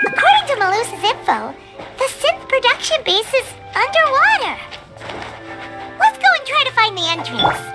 According to Malus's info, the synth production base is underwater. Let's go and try to find the entrance.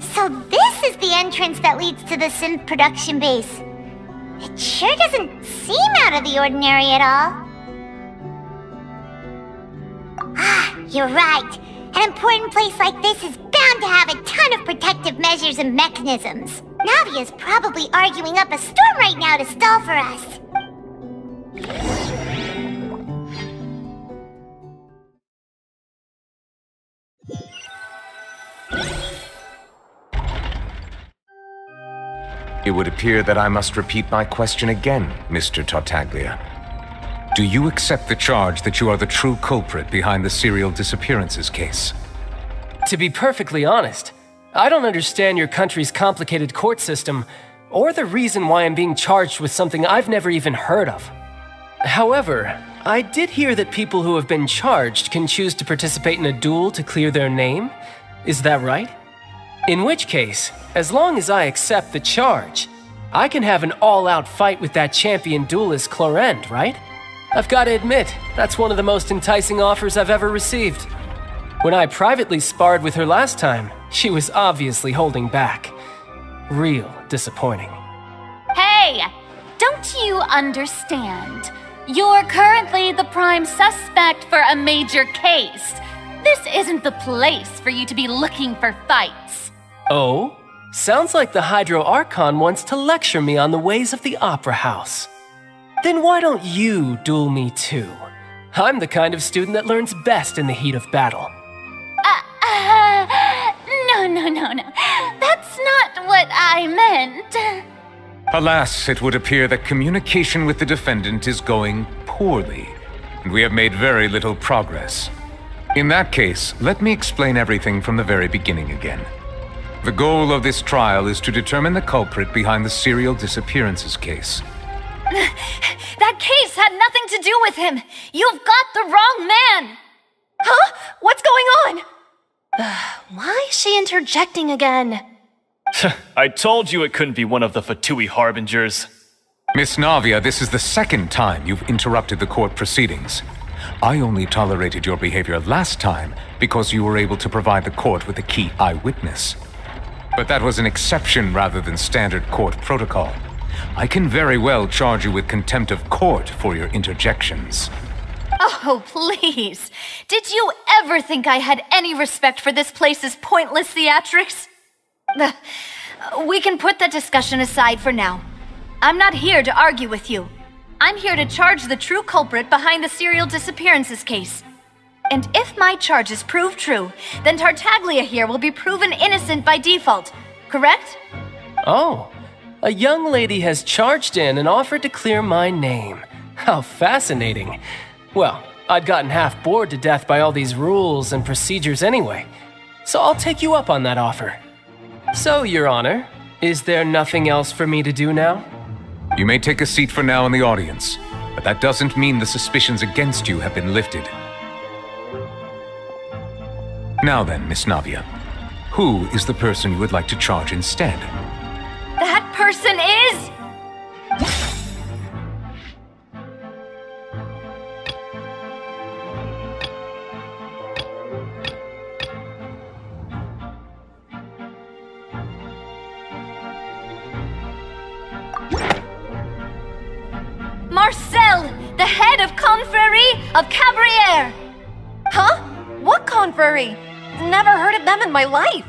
So this is the entrance that leads to the synth production base. It sure doesn't seem out of the ordinary at all. You're right. An important place like this is bound to have a ton of protective measures and mechanisms. Navia's probably arguing up a storm right now to stall for us. It would appear that I must repeat my question again, Mr. Tartaglia. Do you accept the charge that you are the true culprit behind the serial disappearances case? To be perfectly honest, I don't understand your country's complicated court system, or the reason why I'm being charged with something I've never even heard of. However, I did hear that people who have been charged can choose to participate in a duel to clear their name. Is that right? In which case, as long as I accept the charge, I can have an all-out fight with that champion duelist Clorend, right? I've got to admit, that's one of the most enticing offers I've ever received. When I privately sparred with her last time, she was obviously holding back. Real disappointing. Hey! Don't you understand? You're currently the prime suspect for a major case. This isn't the place for you to be looking for fights. Oh? Sounds like the Hydro Archon wants to lecture me on the ways of the Opera House. Then why don't you duel me too? I'm the kind of student that learns best in the heat of battle. No. That's not what I meant. Alas, it would appear that communication with the defendant is going poorly, and we have made very little progress. In that case, let me explain everything from the very beginning again. The goal of this trial is to determine the culprit behind the serial disappearances case. That case had nothing to do with him! You've got the wrong man! Huh? What's going on? Why is she interjecting again? I told you it couldn't be one of the Fatui Harbingers. Miss Navia, this is the second time you've interrupted the court proceedings. I only tolerated your behavior last time because you were able to provide the court with a key eyewitness. But that was an exception rather than standard court protocol. I can very well charge you with contempt of court for your interjections. Oh, please. Did you ever think I had any respect for this place's pointless theatrics? We can put that discussion aside for now. I'm not here to argue with you. I'm here to charge the true culprit behind the serial disappearances case. And if my charges prove true, then Tartaglia here will be proven innocent by default, correct? Oh, a young lady has charged in and offered to clear my name. How fascinating. Well, I'd gotten half bored to death by all these rules and procedures anyway, so I'll take you up on that offer. So, Your Honor, is there nothing else for me to do now? You may take a seat for now in the audience, but that doesn't mean the suspicions against you have been lifted. Now then, Miss Navia, who is the person you would like to charge instead? That person is... of Cabriere! Huh? What confrery? Never heard of them in my life.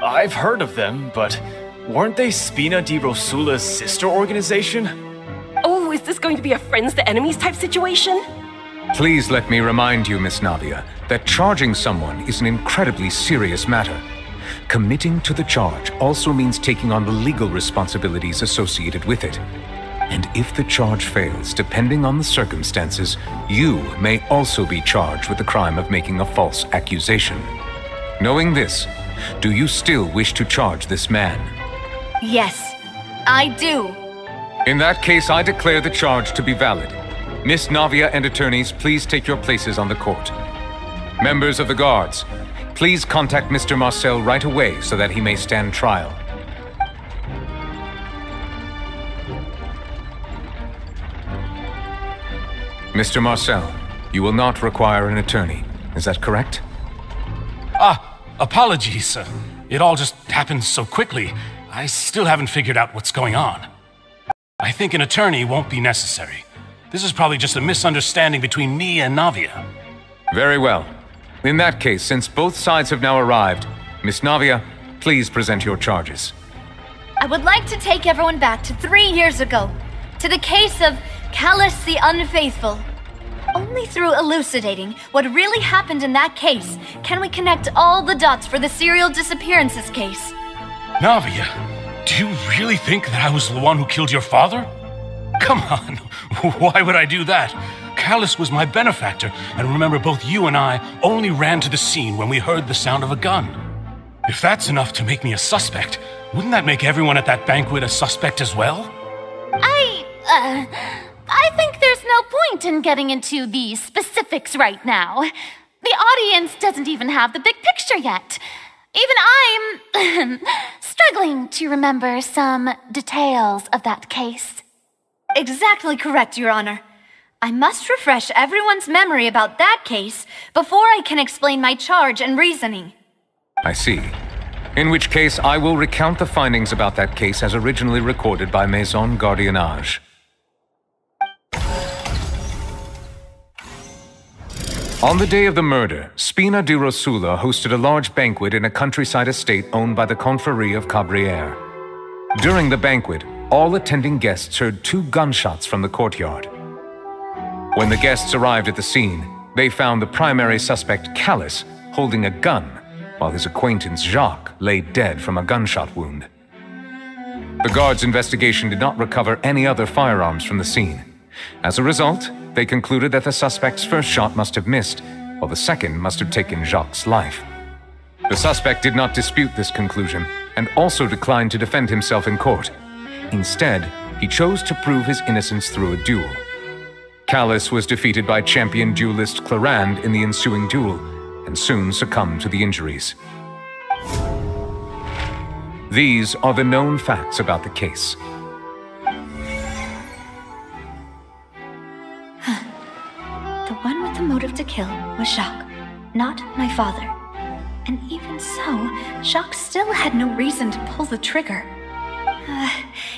I've heard of them, but weren't they Spina di Rosula's sister organization? Oh, is this going to be a friends to enemies type situation? Please let me remind you, Miss Navia, that charging someone is an incredibly serious matter. Committing to the charge also means taking on the legal responsibilities associated with it. And if the charge fails, depending on the circumstances, you may also be charged with the crime of making a false accusation. Knowing this, do you still wish to charge this man? Yes, I do. In that case, I declare the charge to be valid. Miss Navia and attorneys, please take your places on the court. Members of the guards, please contact Mr. Marcel right away so that he may stand trial. Mr. Marcel, you will not require an attorney. Is that correct? Apologies. It all just happened so quickly. I still haven't figured out what's going on. I think an attorney won't be necessary. This is probably just a misunderstanding between me and Navia. Very well. In that case, since both sides have now arrived, Miss Navia, please present your charges. I would like to take everyone back to 3 years ago, to the case of Callus the Unfaithful. Only through elucidating what really happened in that case can we connect all the dots for the serial disappearances case. Navia, do you really think that I was the one who killed your father? Come on, why would I do that? Callus was my benefactor, and remember both you and I only ran to the scene when we heard the sound of a gun. If that's enough to make me a suspect, wouldn't that make everyone at that banquet a suspect as well? I think there's no point in getting into the specifics right now. The audience doesn't even have the big picture yet. Even I'm struggling to remember some details of that case. Exactly correct, Your Honor. I must refresh everyone's memory about that case before I can explain my charge and reasoning. I see. In which case, I will recount the findings about that case as originally recorded by Maison Gardiennage. On the day of the murder, Spina di Rosula hosted a large banquet in a countryside estate owned by the Confrérie of Cabriere. During the banquet, all attending guests heard 2 gunshots from the courtyard. When the guests arrived at the scene, they found the primary suspect, Callus, holding a gun, while his acquaintance, Jacques, lay dead from a gunshot wound. The guards' investigation did not recover any other firearms from the scene. As a result, they concluded that the suspect's first shot must have missed, while the second must have taken Jacques' life. The suspect did not dispute this conclusion, and also declined to defend himself in court. Instead, he chose to prove his innocence through a duel. Callus was defeated by champion duelist Clarand in the ensuing duel, and soon succumbed to the injuries. These are the known facts about the case. The one with the motive to kill was Jacques, not my father. And even so, Jacques still had no reason to pull the trigger.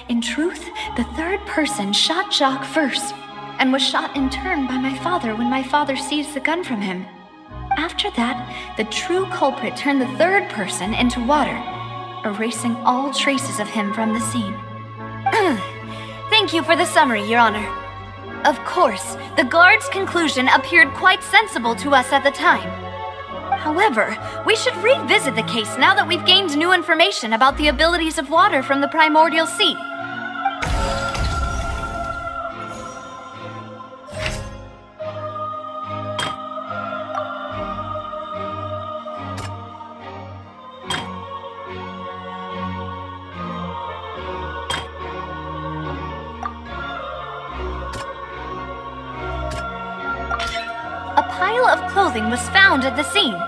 In truth, the third person shot Jacques first, and was shot in turn by my father when my father seized the gun from him. After that, the true culprit turned the third person into water, erasing all traces of him from the scene. Thank you for the summary, Your Honor. Of course, the guard's conclusion appeared quite sensible to us at the time. However, we should revisit the case now that we've gained new information about the abilities of water from the primordial sea. A pile of clothing was found at the scene.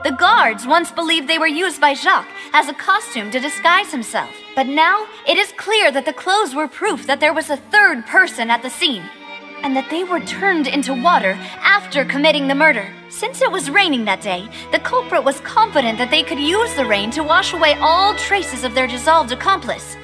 The guards once believed they were used by Jacques as a costume to disguise himself. But now, it is clear that the clothes were proof that there was a third person at the scene, and that they were turned into water after committing the murder. Since it was raining that day, the culprit was confident that they could use the rain to wash away all traces of their dissolved accomplice.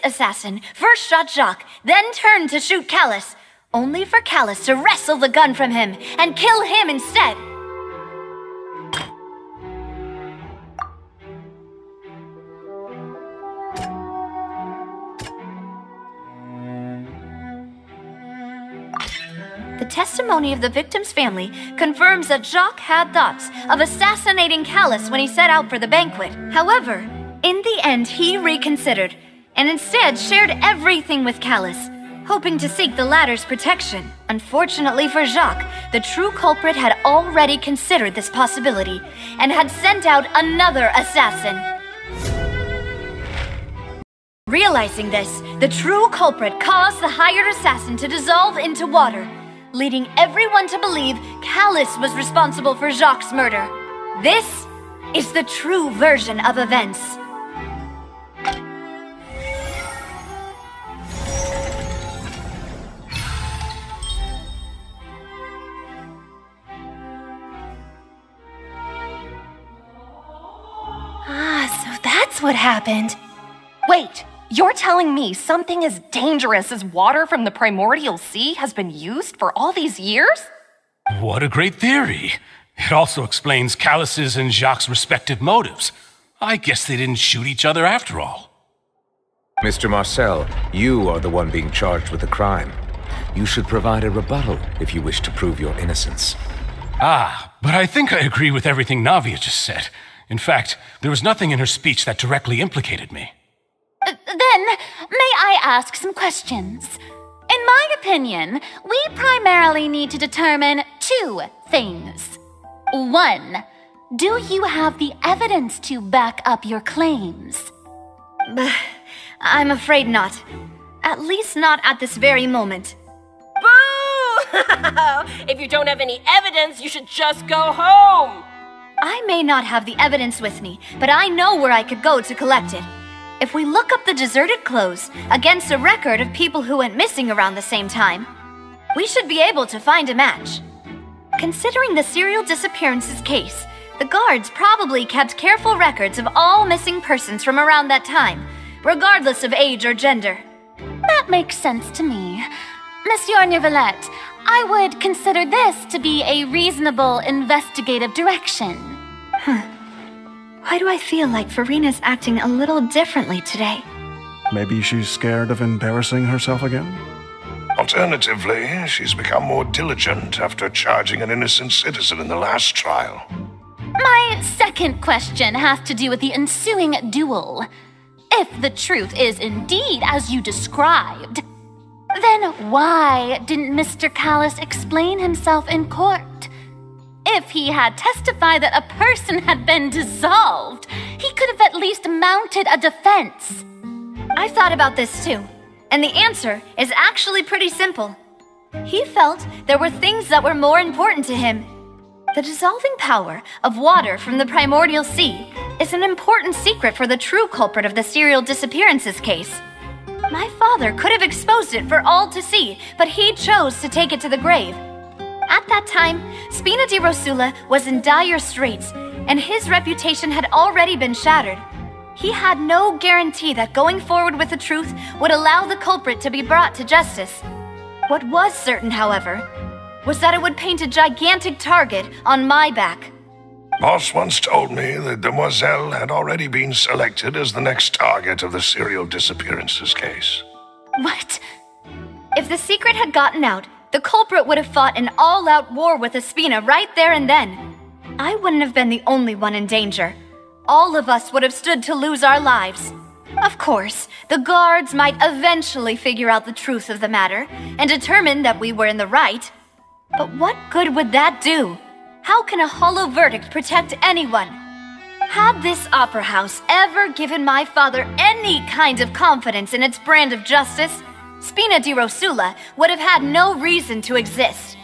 assassin first shot Jacques, then turned to shoot Callus, only for Callus to wrestle the gun from him and kill him instead. The testimony of the victim's family confirms that Jacques had thoughts of assassinating Callus when he set out for the banquet. However, in the end, he reconsidered and instead shared everything with Callus, hoping to seek the latter's protection. Unfortunately for Jacques, the true culprit had already considered this possibility and had sent out another assassin. Realizing this, the true culprit caused the hired assassin to dissolve into water, leading everyone to believe Callus was responsible for Jacques' murder. This is the true version of events. So that's what happened. Wait, you're telling me something as dangerous as water from the primordial sea has been used for all these years? What a great theory. It also explains Callus's and Jacques' respective motives. I guess they didn't shoot each other after all. Mr. Marcel, you are the one being charged with the crime. You should provide a rebuttal if you wish to prove your innocence. But I think I agree with everything Navia just said. In fact, there was nothing in her speech that directly implicated me. Then, may I ask some questions? In my opinion, we primarily need to determine two things. One, do you have the evidence to back up your claims? I'm afraid not. At least not at this very moment. Boo! If you don't have any evidence, you should just go home! I may not have the evidence with me, but I know where I could go to collect it. If we look up the deserted clothes against a record of people who went missing around the same time, we should be able to find a match. Considering the serial disappearances case, the guards probably kept careful records of all missing persons from around that time, regardless of age or gender. That makes sense to me. Monsieur Neuvillette, I would consider this to be a reasonable investigative direction. Why do I feel like Farina's acting a little differently today? Maybe she's scared of embarrassing herself again? Alternatively, she's become more diligent after charging an innocent citizen in the last trial. My second question has to do with the ensuing duel. If the truth is indeed as you described, then why didn't Mr. Callus explain himself in court? If he had testified that a person had been dissolved, he could have at least mounted a defense. I've thought about this too, and the answer is actually pretty simple. He felt there were things that were more important to him. The dissolving power of water from the primordial sea is an important secret for the true culprit of the serial disappearances case. My father could have exposed it for all to see, but he chose to take it to the grave. At that time, Spina di Rosula was in dire straits, and his reputation had already been shattered. He had no guarantee that going forward with the truth would allow the culprit to be brought to justice. What was certain, however, was that it would paint a gigantic target on my back. Boss once told me that Demoiselle had already been selected as the next target of the serial disappearances case. What? If the secret had gotten out, the culprit would have fought an all-out war with Espina right there and then. I wouldn't have been the only one in danger. All of us would have stood to lose our lives. Of course, the guards might eventually figure out the truth of the matter and determine that we were in the right. But what good would that do? How can a hollow verdict protect anyone? Had this opera house ever given my father any kind of confidence in its brand of justice, Spina di Rosula would have had no reason to exist.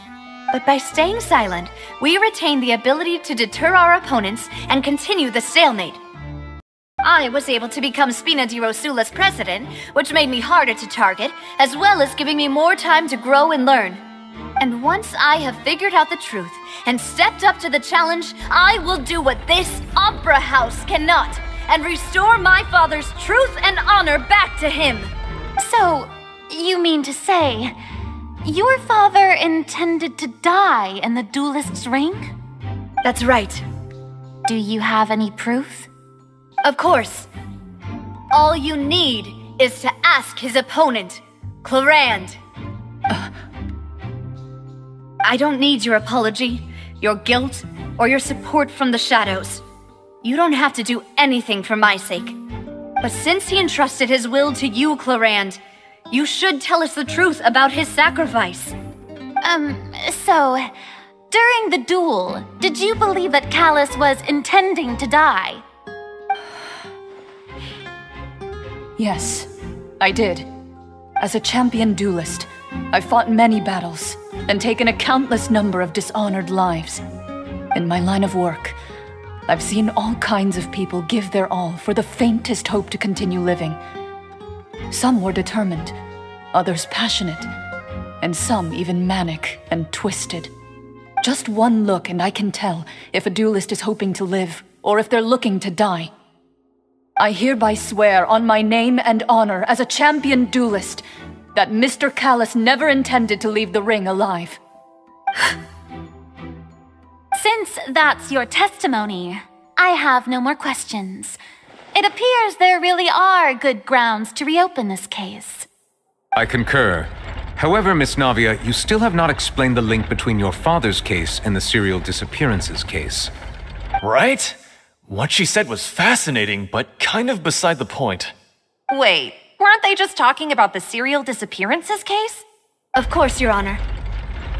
But by staying silent, we retain the ability to deter our opponents and continue the stalemate. I was able to become Spina di Rosula's president, which made me harder to target, as well as giving me more time to grow and learn. And once I have figured out the truth and stepped up to the challenge, I will do what this opera house cannot and restore my father's truth and honor back to him. So, you mean to say, your father intended to die in the duelist's ring? That's right. Do you have any proof? Of course. All you need is to ask his opponent, Clarand. I don't need your apology, your guilt, or your support from the shadows. You don't have to do anything for my sake. But since he entrusted his will to you, Clarand, you should tell us the truth about his sacrifice. So, during the duel, did you believe that Callus was intending to die? Yes, I did. As a champion duelist, I've fought many battles and taken a countless number of dishonored lives. In my line of work, I've seen all kinds of people give their all for the faintest hope to continue living. Some were determined, others passionate, and some even manic and twisted. Just one look and I can tell if a duelist is hoping to live or if they're looking to die. I hereby swear on my name and honor as a champion duelist that Mr. Callus never intended to leave the ring alive. Since that's your testimony, I have no more questions. It appears there really are good grounds to reopen this case. I concur. However, Miss Navia, you still have not explained the link between your father's case and the serial disappearances case. Right? What she said was fascinating, but kind of beside the point. Wait, weren't they just talking about the serial disappearances case? Of course, Your Honor.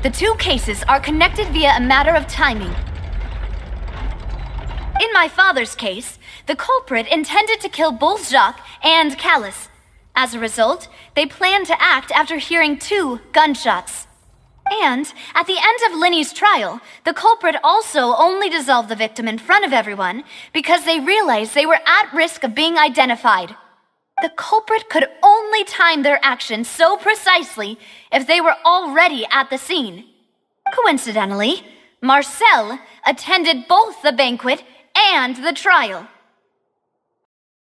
The two cases are connected via a matter of timing. In my father's case, the culprit intended to kill both Jacques and Callus. As a result, they planned to act after hearing 2 gunshots. And at the end of Linny's trial, the culprit also only dissolved the victim in front of everyone because they realized they were at risk of being identified. The culprit could only time their actions so precisely if they were already at the scene. Coincidentally, Marcel attended both the banquet and the trial.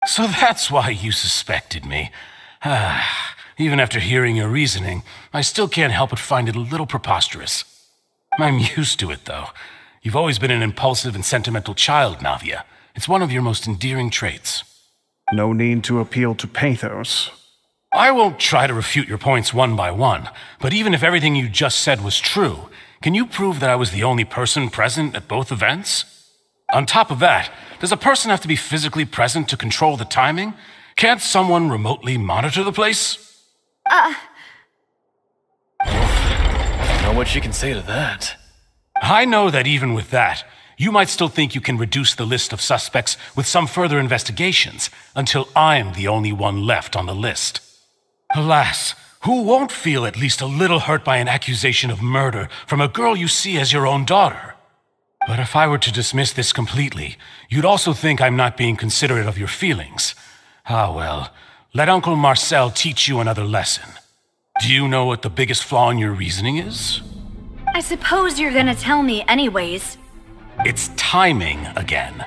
So that's why you suspected me. Even after hearing your reasoning, I still can't help but find it a little preposterous. I'm used to it, though. You've always been an impulsive and sentimental child, Navia. It's one of your most endearing traits. No need to appeal to pathos. I won't try to refute your points one by one, but even if everything you just said was true, can you prove that I was the only person present at both events? On top of that, does a person have to be physically present to control the timing? Can't someone remotely monitor the place? I don't know what she can say to that. I know that even with that, you might still think you can reduce the list of suspects with some further investigations until I'm the only one left on the list. Alas, who won't feel at least a little hurt by an accusation of murder from a girl you see as your own daughter? But if I were to dismiss this completely, you'd also think I'm not being considerate of your feelings. Ah well, let Uncle Marcel teach you another lesson. Do you know what the biggest flaw in your reasoning is? I suppose you're gonna tell me anyways. It's timing again.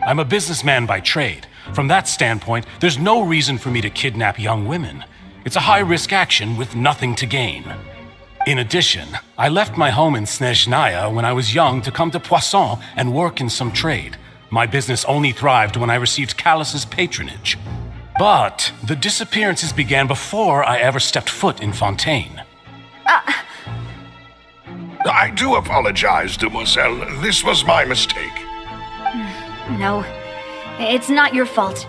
I'm a businessman by trade. From that standpoint, there's no reason for me to kidnap young women. It's a high-risk action with nothing to gain. In addition, I left my home in Snezhnaya when I was young to come to Poisson and work in some trade. My business only thrived when I received Callus's patronage. But the disappearances began before I ever stepped foot in Fontaine. I do apologize, demoiselle. This was my mistake. No, it's not your fault.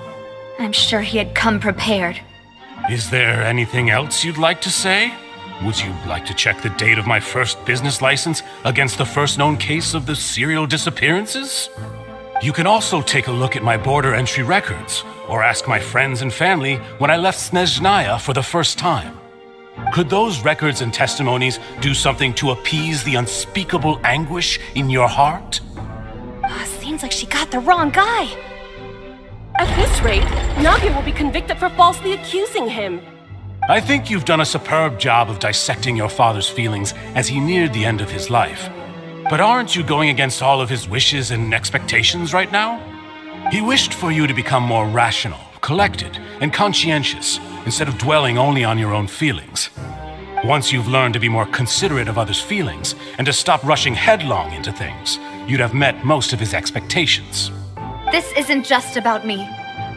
I'm sure he had come prepared. Is there anything else you'd like to say? Would you like to check the date of my first business license against the first known case of the serial disappearances? You can also take a look at my border entry records, or ask my friends and family when I left Snezhnaya for the first time. Could those records and testimonies do something to appease the unspeakable anguish in your heart? Seems like she got the wrong guy. At this rate, Navia will be convicted for falsely accusing him. I think you've done a superb job of dissecting your father's feelings as he neared the end of his life. But aren't you going against all of his wishes and expectations right now? He wished for you to become more rational, collected, and conscientious, instead of dwelling only on your own feelings. Once you've learned to be more considerate of others' feelings, and to stop rushing headlong into things, you'd have met most of his expectations. This isn't just about me,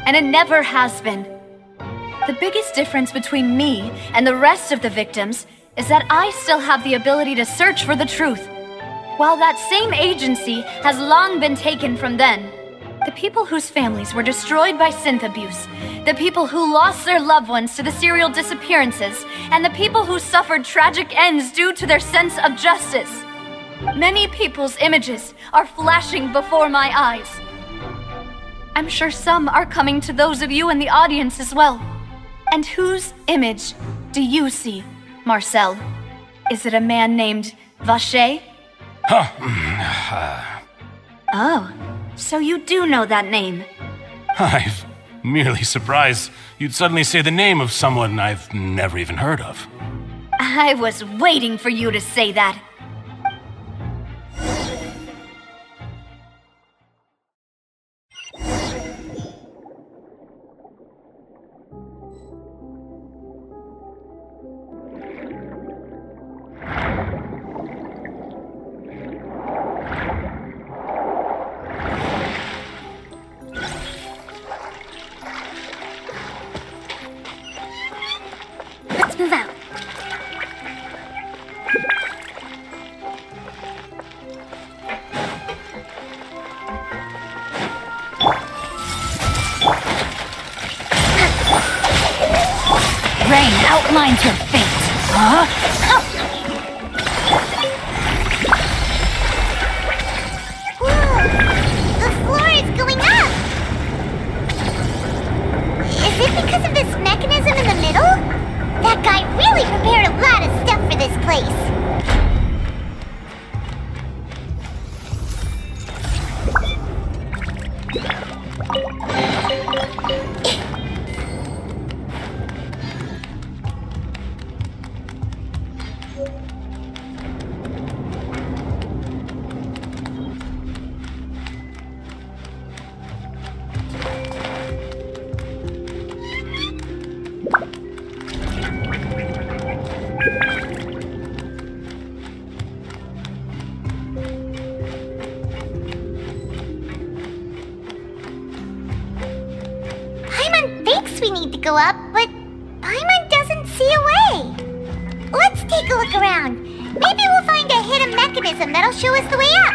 and it never has been. The biggest difference between me and the rest of the victims is that I still have the ability to search for the truth, while that same agency has long been taken from them. The people whose families were destroyed by synth abuse, the people who lost their loved ones to the serial disappearances, and the people who suffered tragic ends due to their sense of justice. Many people's images are flashing before my eyes. I'm sure some are coming to those of you in the audience as well. And whose image do you see, Marcel? Is it a man named Vacher? Oh, so you do know that name. I'm merely surprised you'd suddenly say the name of someone I've never even heard of. I was waiting for you to say that. Let's move out. Rain outlines your fate. Huh? Whoa! The floor is going up! Is it because of this mechanism in the middle? That guy really prepared a lot of stuff for this place. We need to go up, but Paimon doesn't see a way. Let's take a look around. Maybe we'll find a hidden mechanism that'll show us the way up.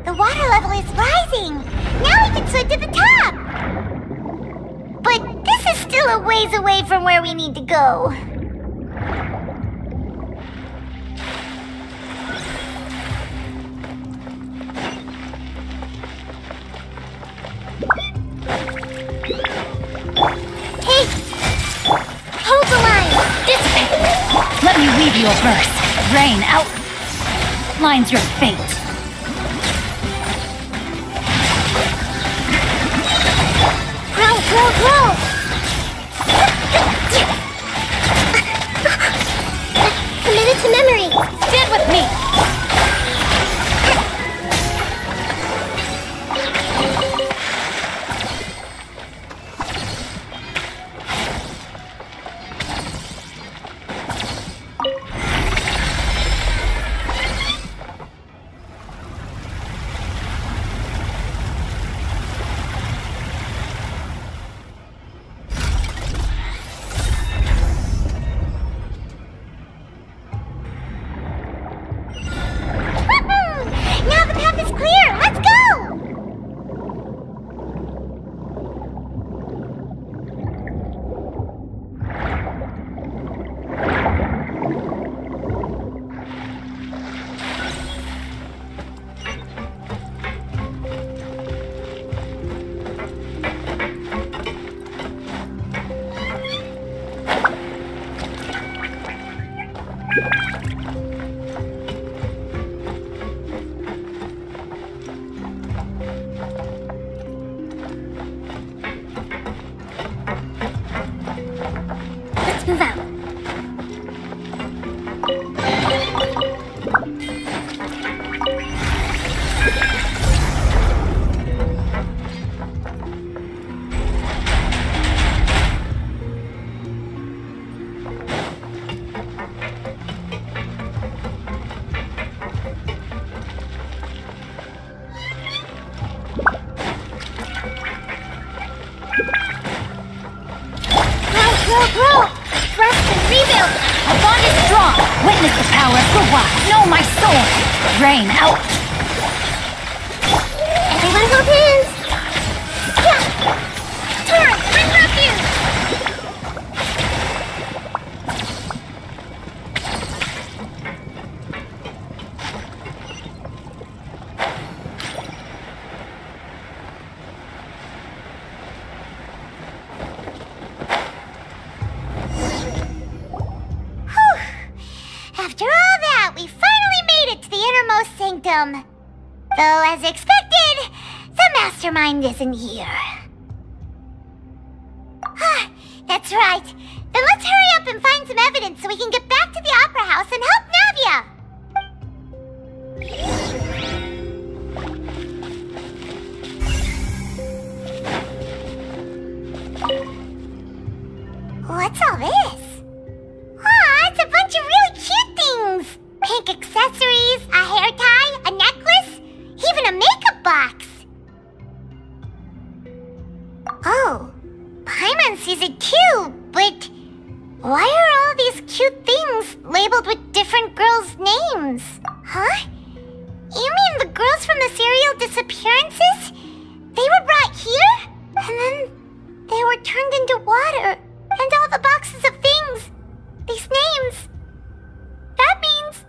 The water level is rising! Now we can swim to the top! But this is still a ways away from where we need to go. Hey! Hold the line! Dissipate! Let me weave you a verse. Rain outlines your fate. Grow! Committed to memory! Stand with me! Rest and rebuild! Our bond is strong! Witness the power of the wild! Know my sword! Rain out! Everyone hold hands! Yeah. Turn! Bring refuge! After all that, we finally made it to the innermost sanctum. Though, as expected, the mastermind isn't here. Ah, that's right. Then let's hurry up and find some evidence so we can get back to the Opera House and help Navia. What's all this? Aw, it's a bunch of really cute things! Pink accessories, a hair tie, a necklace, even a makeup box! Oh, Paimon sees it too, but why are all these cute things labeled with different girls' names? Huh? You mean the girls from the serial disappearances? They were brought here? And then they were turned into water, and all the boxes of things. These names. That means...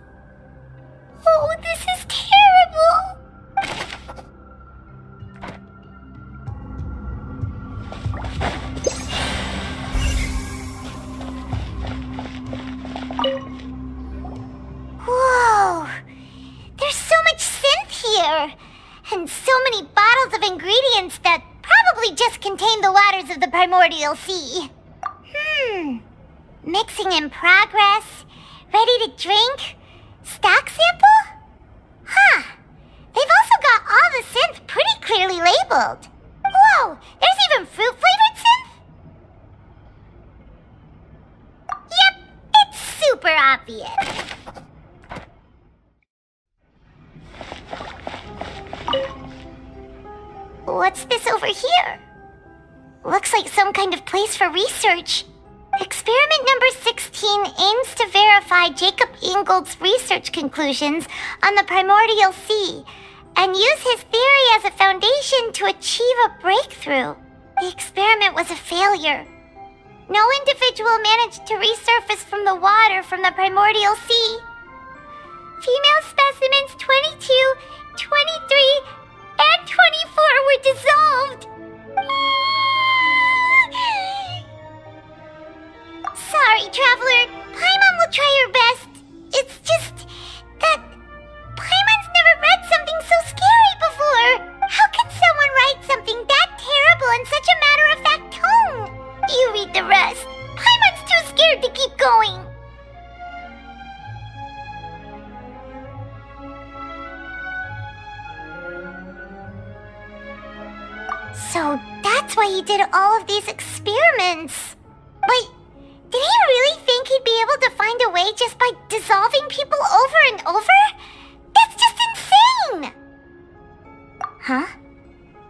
Oh, this is terrible! Whoa! There's so much synth here! And so many bottles of ingredients that probably just contain the waters of the primordial sea. Mixing in progress, ready to drink, stock sample? Huh. They've also got all the synth pretty clearly labeled. Whoa, there's even fruit-flavored synth? Yep, it's super obvious. What's this over here? Looks like some kind of place for research. Experiment number 16 aims to verify Jacob Ingold's research conclusions on the primordial sea and use his theory as a foundation to achieve a breakthrough. The experiment was a failure. No individual managed to resurface from the water from the primordial sea. Female specimens 22, 23, and 24 were dissolved. Sorry, Traveler. Paimon will try her best. It's just that Paimon's never read something so scary before. How can someone write something that terrible in such a matter-of-fact tone? You read the rest. Paimon's too scared to keep going. So that's why he did all of these experiments. But did he really think he'd be able to find a way just by dissolving people over and over? That's just insane! Huh?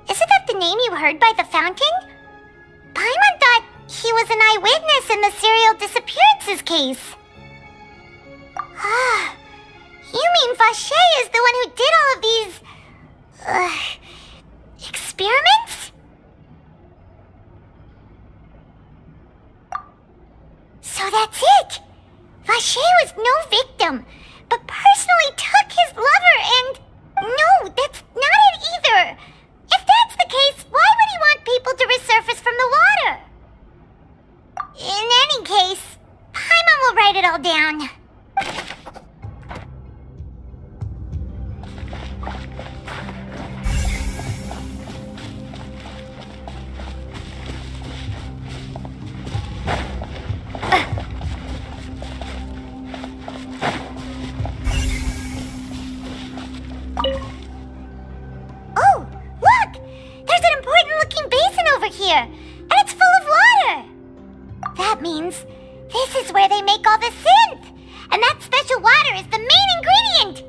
Isn't that the name you heard by the fountain? Paimon thought he was an eyewitness in the serial disappearances case. Ah, you mean Vache is the one who did all of these... experiments? So that's it! Vache was no victim, but personally took his lover and... No, that's not it either! If that's the case, why would he want people to resurface from the water? In any case, Paimon will write it all down. here, and it's full of water. That means this is where they make all the synth, and that special water is the main ingredient.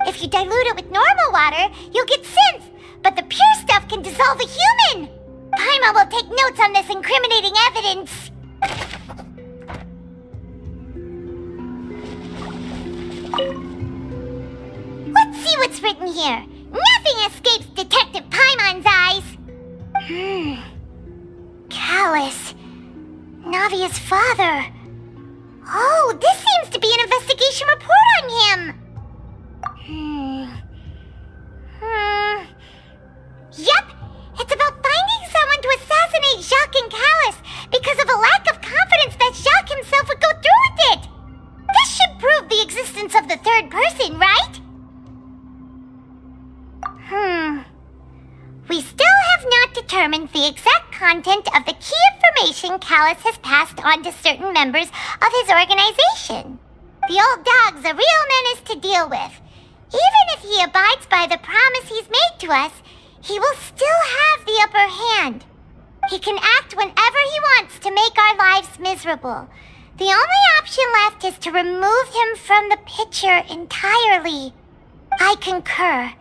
If you dilute it with normal water, you'll get synth, but the pure stuff can dissolve a human. Paimon will take notes on this incriminating evidence. Let's see what's written here. Nothing escapes Detective Paimon's eyes. Callus. Navia's father. Oh, this seems to be an investigation report on him. Yep, it's about finding someone to assassinate Jacques and Callus because of a lack of confidence that Jacques himself would go through with it. This should prove the existence of the third person, right? We still have not determined the exact content of the key information Callus has passed on to certain members of his organization. The old dog's a real menace to deal with. Even if he abides by the promise he's made to us, he will still have the upper hand. He can act whenever he wants to make our lives miserable. The only option left is to remove him from the picture entirely. I concur.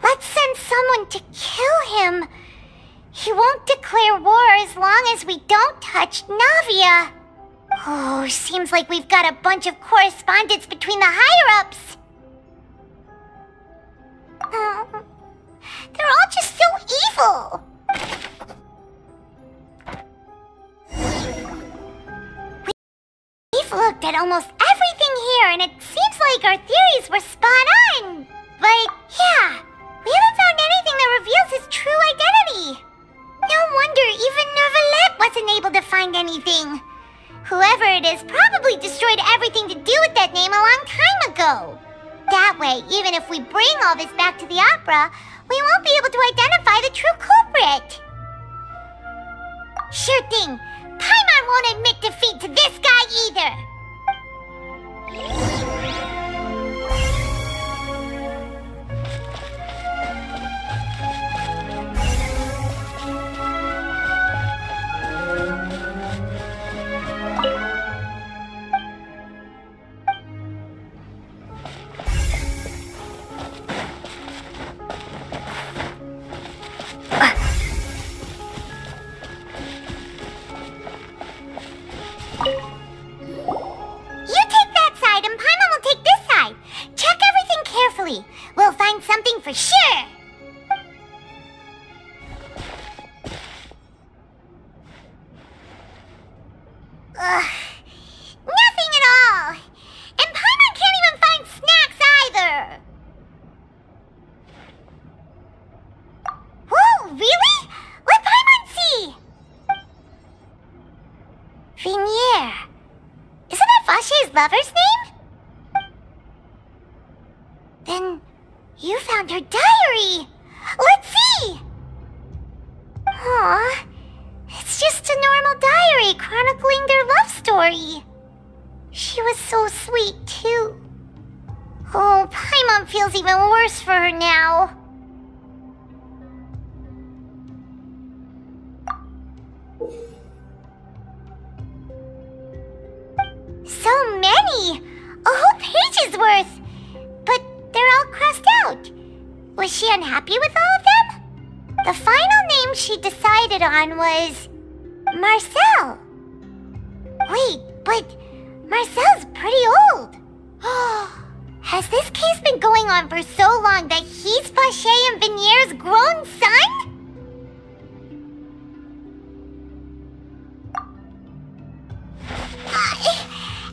Let's send someone to kill him. He won't declare war as long as we don't touch Navia. Oh, seems like we've got a bunch of correspondence between the higher-ups. They're all just so evil. We've looked at almost everything here, and it seems like our theories were spot on. But, yeah, we haven't found anything that reveals his true identity. No wonder even Nervalette wasn't able to find anything. Whoever it is probably destroyed everything to do with that name a long time ago. That way, even if we bring all this back to the opera, we won't be able to identify the true culprit. Sure thing. Paimon won't admit defeat to this guy either. We'll find something for sure. Nothing at all. And Paimon can't even find snacks either. Whoa, really? Let Paimon see. Vinier. Isn't that Vache's lover's name? Then you found her diary. Let's see. Aw, it's just a normal diary chronicling their love story. She was so sweet, too. Oh, Paimon feels even worse for her now. So many! A whole page's worth! But they're all crossed out. Was she unhappy with all of them? The final name she decided on was Marcel. Wait, but Marcel's pretty old. Has this case been going on for so long that he's Vache and Vinier's grown son?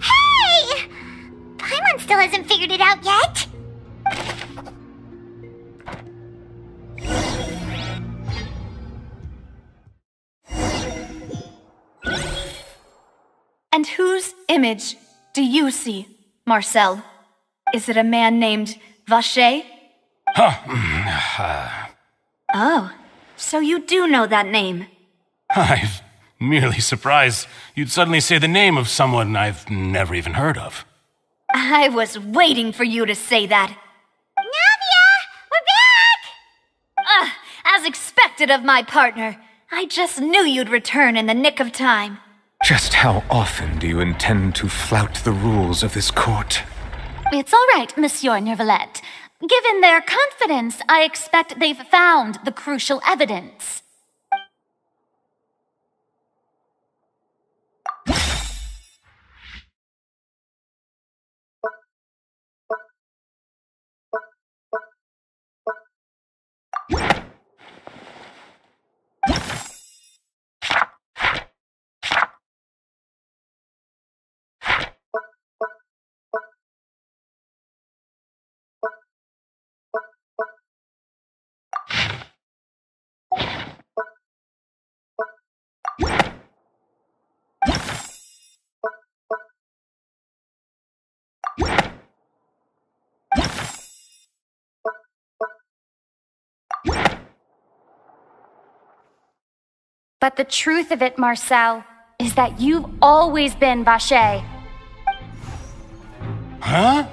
Hey! Paimon still hasn't figured it out yet. And whose image do you see, Marcel? Is it a man named Vache? Oh, so you do know that name. I'm merely surprised you'd suddenly say the name of someone I've never even heard of. I was waiting for you to say that. Navia! We're back! As expected of my partner. I just knew you'd return in the nick of time. Just how often do you intend to flout the rules of this court? It's all right, Monsieur Nervalette. Given their confidence, I expect they've found the crucial evidence. But the truth of it, Marcel, is that you've always been Vacher. Huh?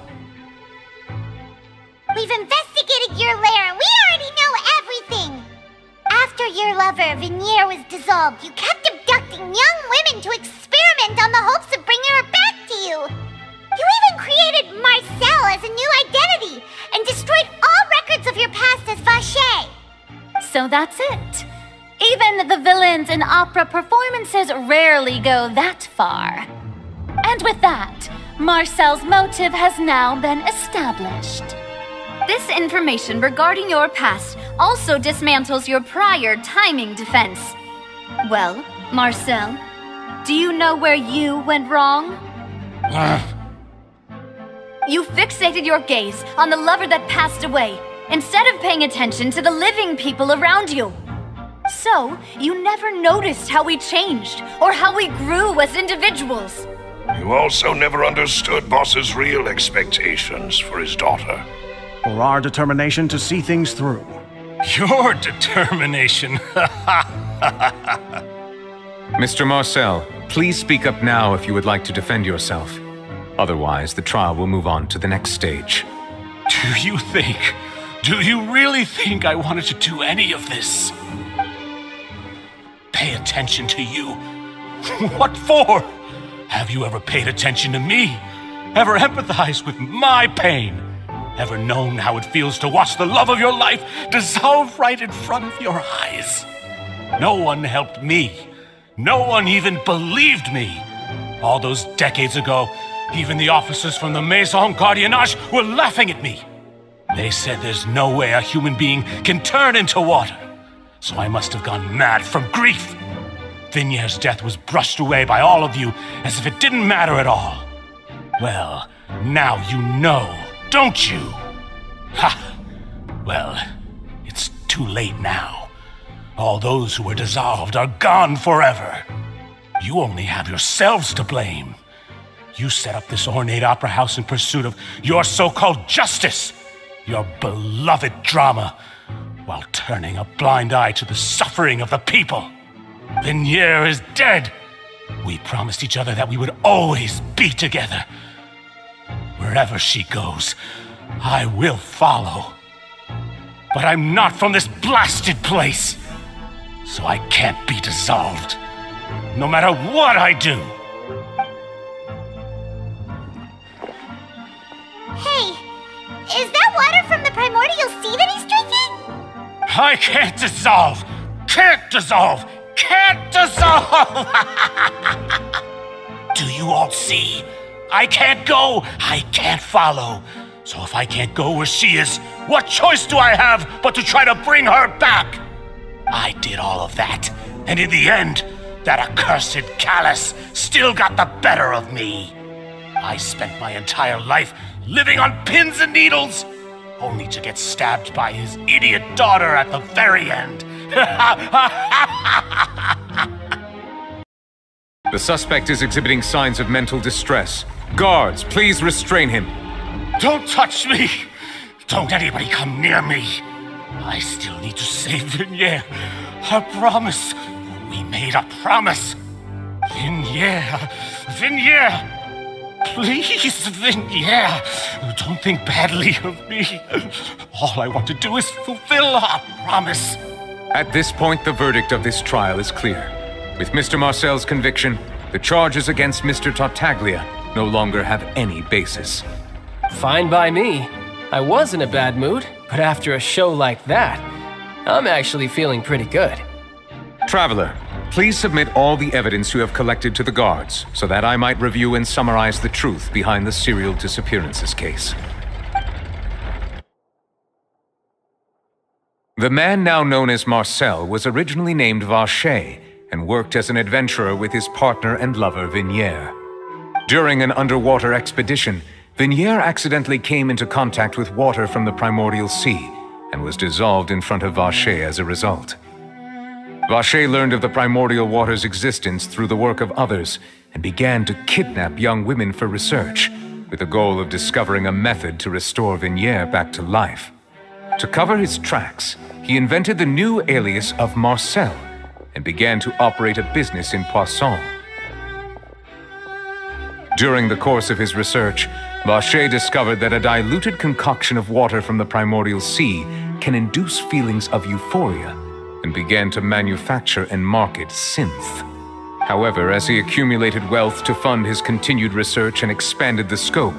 We've investigated your lair and we already know everything! After your lover, Vignier, was dissolved, you kept abducting young women to experiment on the hopes of bringing her back to you! You even created Marcel as a new identity and destroyed all records of your past as Vacher! So that's it. Even the villains in opera performances rarely go that far. And with that, Marcel's motive has now been established. This information regarding your past also dismantles your prior timing defense. Well, Marcel, do you know where you went wrong? You fixated your gaze on the lover that passed away, instead of paying attention to the living people around you. So, you never noticed how we changed, or how we grew as individuals. You also never understood Boss's real expectations for his daughter. Or our determination to see things through. Your determination. Mr. Marcel, please speak up now if you would like to defend yourself. Otherwise, the trial will move on to the next stage. Do you really think I wanted to do any of this? Pay attention to you? What for? Have you ever paid attention to me? Ever empathized with my pain? Ever known how it feels to watch the love of your life dissolve right in front of your eyes? No one helped me. No one even believed me. All those decades ago, even the officers from the Maison Gardiennage were laughing at me. They said there's no way a human being can turn into water. So I must have gone mad from grief. Vignier's death was brushed away by all of you as if it didn't matter at all. Well, now you know, don't you? Ha! Well, it's too late now. All those who were dissolved are gone forever. You only have yourselves to blame. You set up this ornate opera house in pursuit of your so-called justice, your beloved drama, while turning a blind eye to the suffering of the people. Vignier is dead. We promised each other that we would always be together. Wherever she goes, I will follow. But I'm not from this blasted place, so I can't be dissolved, no matter what I do. Hey, is that water from the primordial sea that he's drinking? I can't dissolve! Can't dissolve! Can't dissolve! Do you all see? I can't go! I can't follow! So if I can't go where she is, what choice do I have but to try to bring her back? I did all of that, and in the end, that accursed Callus still got the better of me. I spent my entire life living on pins and needles, only to get stabbed by his idiot daughter at the very end. The suspect is exhibiting signs of mental distress. Guards, please restrain him. Don't touch me! Don't anybody come near me! I still need to save Vignier. A promise. We made a promise. Vignier. Vignier! Please, Vignier, don't think badly of me. All I want to do is fulfill our promise. At this point, the verdict of this trial is clear. With Mr. Marcel's conviction, the charges against Mr. Tartaglia no longer have any basis. Fine by me. I was in a bad mood, but after a show like that, I'm actually feeling pretty good. Traveler, please submit all the evidence you have collected to the guards, so that I might review and summarize the truth behind the serial disappearances case. The man now known as Marcel was originally named Vacher and worked as an adventurer with his partner and lover Vignier. During an underwater expedition, Vignier accidentally came into contact with water from the primordial sea and was dissolved in front of Vacher as a result. Vacher learned of the primordial water's existence through the work of others and began to kidnap young women for research, with the goal of discovering a method to restore Vignier back to life. To cover his tracks, he invented the new alias of Marcel and began to operate a business in Poisson. During the course of his research, Vacher discovered that a diluted concoction of water from the primordial sea can induce feelings of euphoria, and began to manufacture and market synth. However, as he accumulated wealth to fund his continued research and expanded the scope,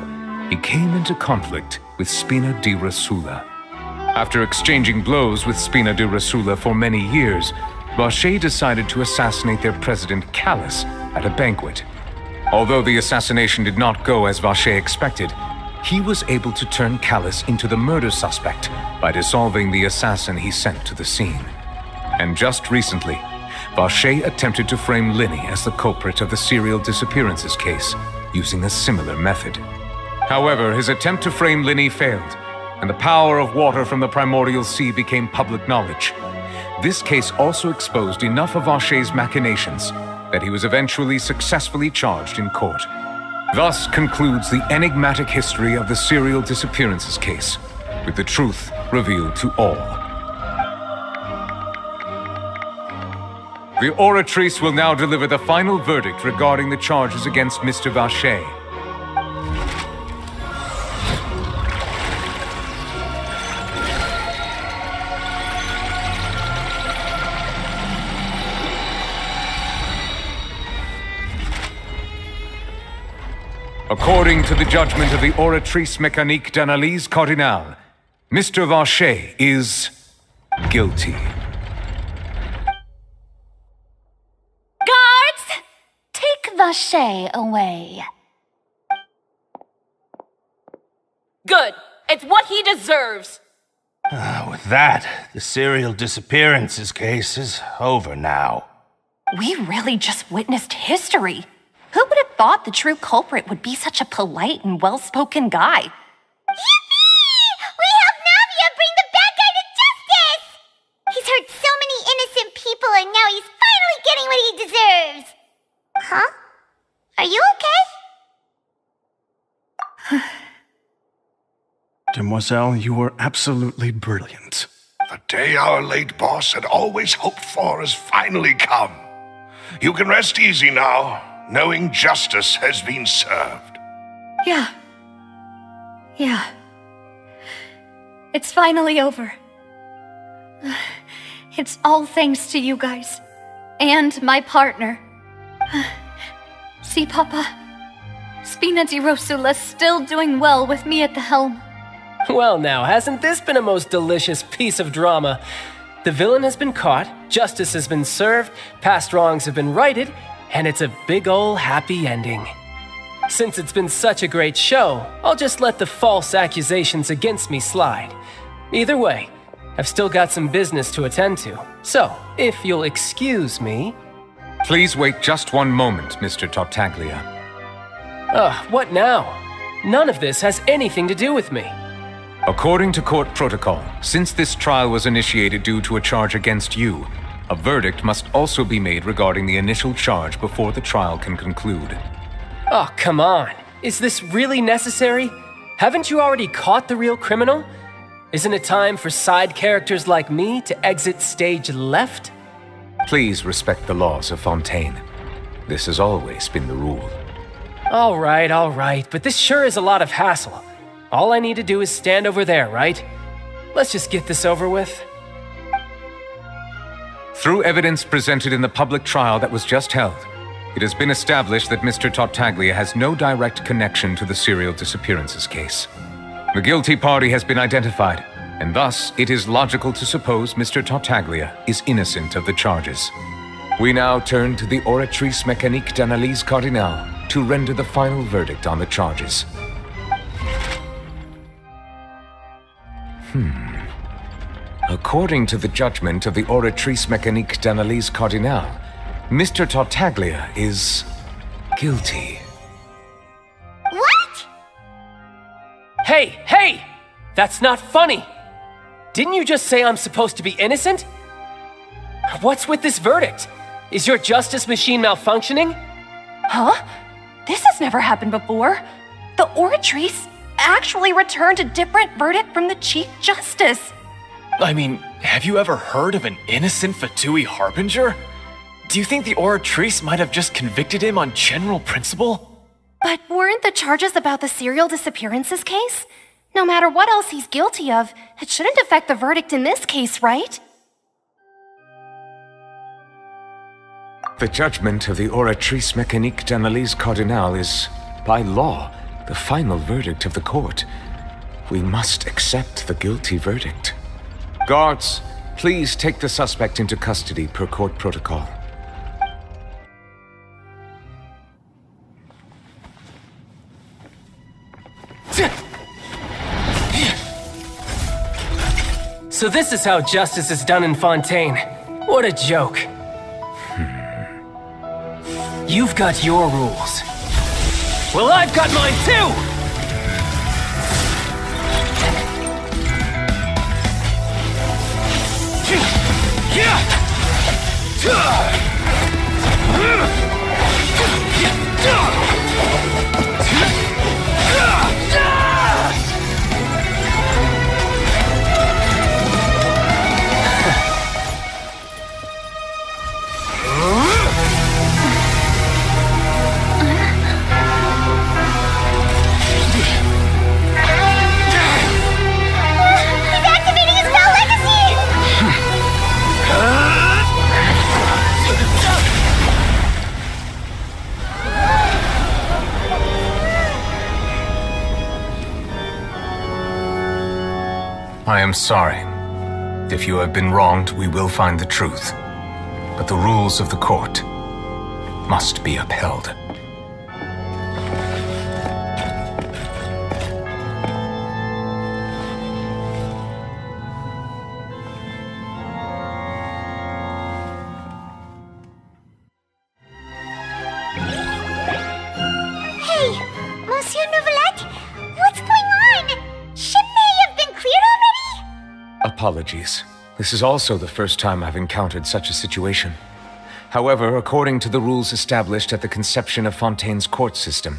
he came into conflict with Spina di Rosula. After exchanging blows with Spina di Rosula for many years, Vacher decided to assassinate their president Callus at a banquet. Although the assassination did not go as Vacher expected, he was able to turn Callus into the murder suspect by dissolving the assassin he sent to the scene. And just recently, Vacher attempted to frame Linny as the culprit of the serial disappearances case, using a similar method. However, his attempt to frame Linny failed, and the power of water from the primordial sea became public knowledge. This case also exposed enough of Vacher's machinations that he was eventually successfully charged in court. Thus concludes the enigmatic history of the serial disappearances case, with the truth revealed to all. The Oratrice will now deliver the final verdict regarding the charges against Mr. Vacher. According to the judgment of the Oratrice Mécanique d'Analyse Cardinale, Mr. Vacher is guilty. Guards! Take Vacher away. Good. It's what he deserves. With that, the serial disappearances case is over now. We really just witnessed history. Who would have thought the true culprit would be such a polite and well-spoken guy? Yippee! We helped Navia bring the bad guy to justice! He's hurt so many innocent people and now he's finally getting what he deserves! Huh? Are you okay? Demoiselle, you were absolutely brilliant. The day our late boss had always hoped for has finally come. You can rest easy now, knowing justice has been served. Yeah. It's finally over. It's all thanks to you guys. And my partner. See, Papa? Spina di Rosula's still doing well with me at the helm. Well now, hasn't this been a most delicious piece of drama? The villain has been caught, justice has been served, past wrongs have been righted, and it's a big ol' happy ending. Since it's been such a great show, I'll just let the false accusations against me slide. Either way, I've still got some business to attend to, so if you'll excuse me... Please wait just one moment, Mr. Tartaglia. What now? None of this has anything to do with me. According to court protocol, since this trial was initiated due to a charge against you, a verdict must also be made regarding the initial charge before the trial can conclude. Oh, come on. Is this really necessary? Haven't you already caught the real criminal? Isn't it time for side characters like me to exit stage left? Please respect the laws of Fontaine. This has always been the rule. All right, but this sure is a lot of hassle. All I need to do is stand over there, right? Let's just get this over with. Through evidence presented in the public trial that was just held, it has been established that Mr. Tartaglia has no direct connection to the serial disappearances case. The guilty party has been identified, and thus it is logical to suppose Mr. Tartaglia is innocent of the charges. We now turn to the Oratrice Mécanique d'Analyse Cardinale to render the final verdict on the charges. According to the judgment of the Oratrice Mécanique d'Analyse Cardinale, Mr. Tartaglia is guilty. What? Hey! That's not funny! Didn't you just say I'm supposed to be innocent? What's with this verdict? Is your justice machine malfunctioning? Huh? This has never happened before. The Oratrice actually returned a different verdict from the Chief Justice. I mean, have you ever heard of an innocent Fatui Harbinger? Do you think the Oratrice might have just convicted him on general principle? But weren't the charges about the serial disappearances case? No matter what else he's guilty of, it shouldn't affect the verdict in this case, right? The judgment of the Oratrice Mécanique d'Analyse Cardinale is, by law, the final verdict of the court. We must accept the guilty verdict. Guards, please take the suspect into custody per court protocol. So this is how justice is done in Fontaine. What a joke. You've got your rules. Well, I've got mine too! I am sorry. If you have been wronged, we will find the truth. But the rules of the court must be upheld. Hey, Monsieur Nouvelette, what's going on? Shouldn't they have been cleared already? Apologies. This is also the first time I've encountered such a situation. However, according to the rules established at the conception of Fontaine's court system,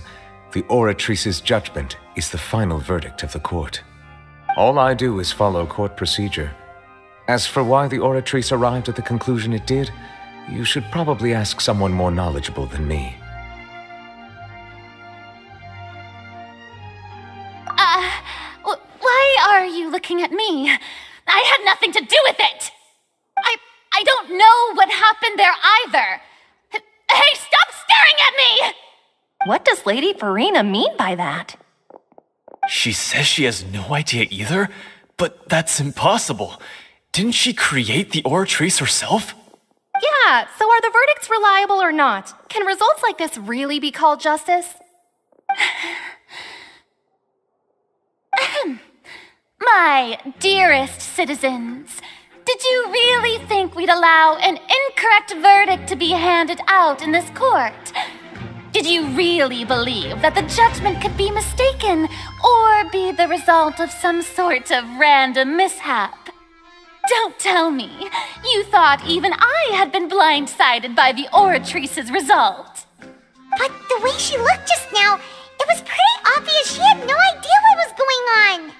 the Oratrice's judgment is the final verdict of the court. All I do is follow court procedure. As for why the Oratrice arrived at the conclusion it did, you should probably ask someone more knowledgeable than me. Why are you looking at me? I had nothing to do with it! I don't know what happened there either! Hey, stop staring at me! What does Lady Farina mean by that? She says she has no idea either, but that's impossible. Didn't she create the Oratrice herself? Yeah, so are the verdicts reliable or not? Can results like this really be called justice? My dearest citizens, did you really think we'd allow an incorrect verdict to be handed out in this court? Did you really believe that the judgment could be mistaken or be the result of some sort of random mishap? Don't tell me you thought even I had been blindsided by the Oratrice's result. But the way she looked just now, it was pretty obvious she had no idea what was going on.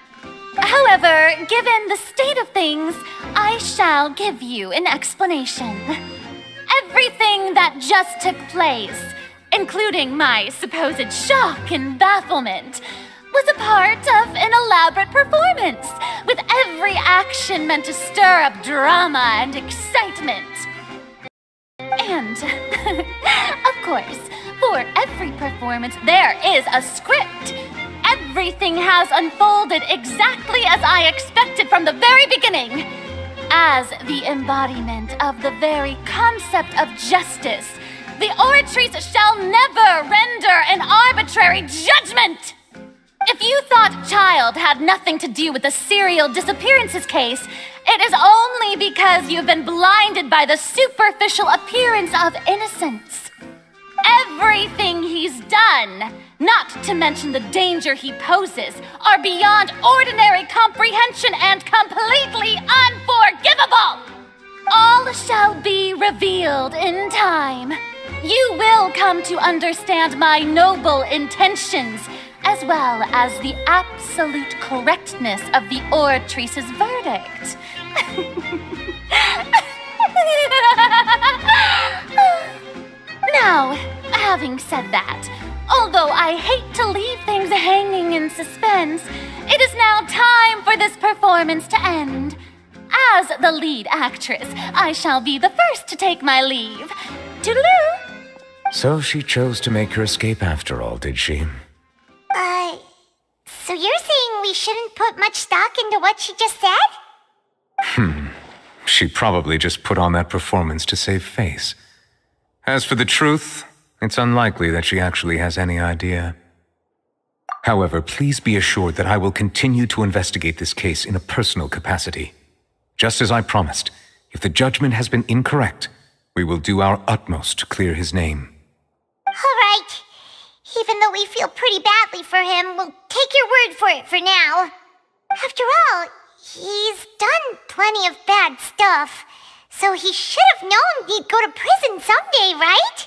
However, given the state of things, I shall give you an explanation. Everything that just took place, including my supposed shock and bafflement, was a part of an elaborate performance, with every action meant to stir up drama and excitement. And, of course, for every performance, there is a script. Everything has unfolded exactly as I expected from the very beginning. As the embodiment of the very concept of justice, the Oratrice shall never render an arbitrary judgment! If you thought Child had nothing to do with the serial disappearances case, it is only because you've been blinded by the superficial appearance of innocence. Everything he's done, not to mention the danger he poses, are beyond ordinary comprehension and completely unforgivable! All shall be revealed in time. You will come to understand my noble intentions, as well as the absolute correctness of the Oratrice's verdict. Now, having said that, although I hate to leave things hanging in suspense, it is now time for this performance to end. As the lead actress, I shall be the first to take my leave. Toodaloo! So she chose to make her escape after all, did she? So you're saying we shouldn't put much stock into what she just said? She probably just put on that performance to save face. As for the truth, it's unlikely that she actually has any idea. However, please be assured that I will continue to investigate this case in a personal capacity. Just as I promised, if the judgment has been incorrect, we will do our utmost to clear his name. All right. Even though we feel pretty badly for him, we'll take your word for it for now. After all, he's done plenty of bad stuff, so he should have known he'd go to prison someday, right?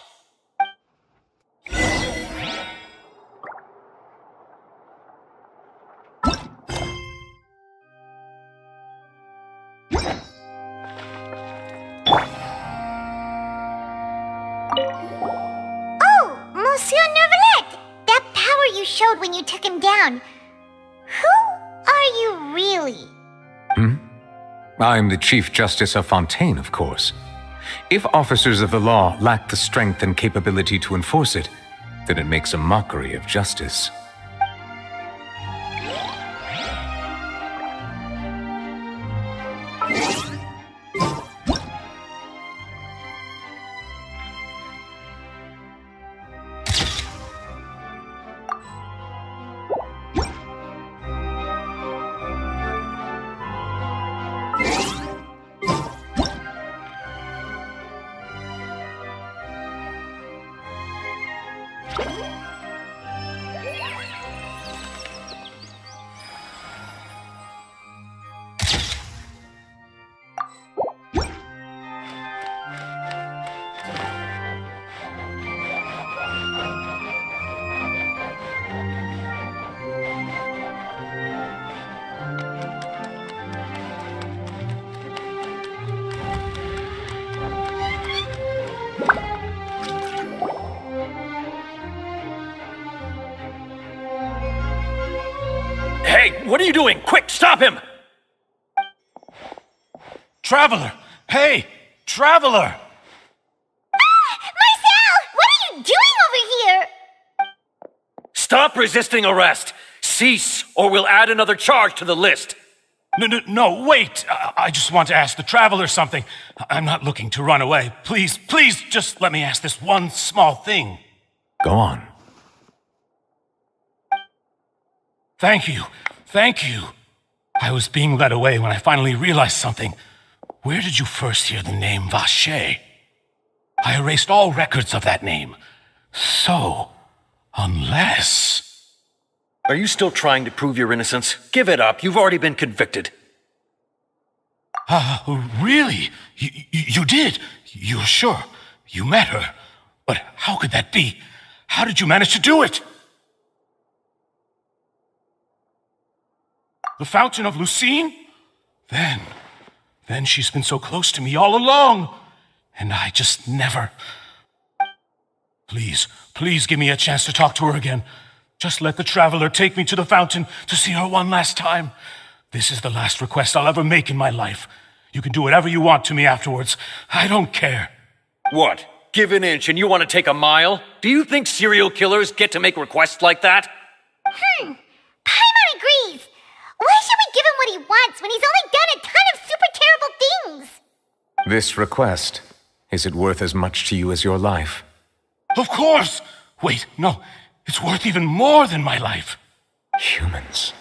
You showed when you took him down. Who are you really? I'm the Chief Justice of Fontaine, of course. If officers of the law lack the strength and capability to enforce it, then it makes a mockery of justice. Hey, what are you doing? Quick, stop him! Traveler! Hey! Traveler! Marcel! What are you doing over here? Stop resisting arrest! Cease, or we'll add another charge to the list. No, wait! I just want to ask the Traveler something. I'm not looking to run away. Please, just let me ask this one small thing. Go on. Thank you. I was being led away when I finally realized something. Where did you first hear the name Vacher? I erased all records of that name. So, unless... Are you still trying to prove your innocence? Give it up. You've already been convicted. Really? You did? You're sure? You met her? But how could that be? How did you manage to do it? The Fountain of Lucine? Then she's been so close to me all along. And I just never... Please give me a chance to talk to her again. Just let the Traveler take me to the fountain to see her one last time. This is the last request I'll ever make in my life. You can do whatever you want to me afterwards. I don't care. What? Give an inch and you want to take a mile? Do you think serial killers get to make requests like that? Paimon agrees. Why should we give him what he wants when he's only done a ton of super terrible things? This request, is it worth as much to you as your life? Of course! Wait, no. It's worth even more than my life. Humans.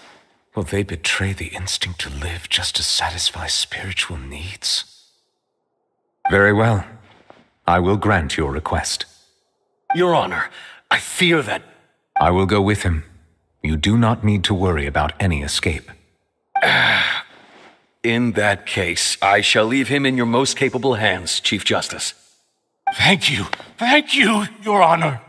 Will they betray the instinct to live just to satisfy spiritual needs? Very well. I will grant your request. Your Honor, I fear that... I will go with him. You do not need to worry about any escape. In that case, I shall leave him in your most capable hands, Chief Justice. Thank you, Your Honor.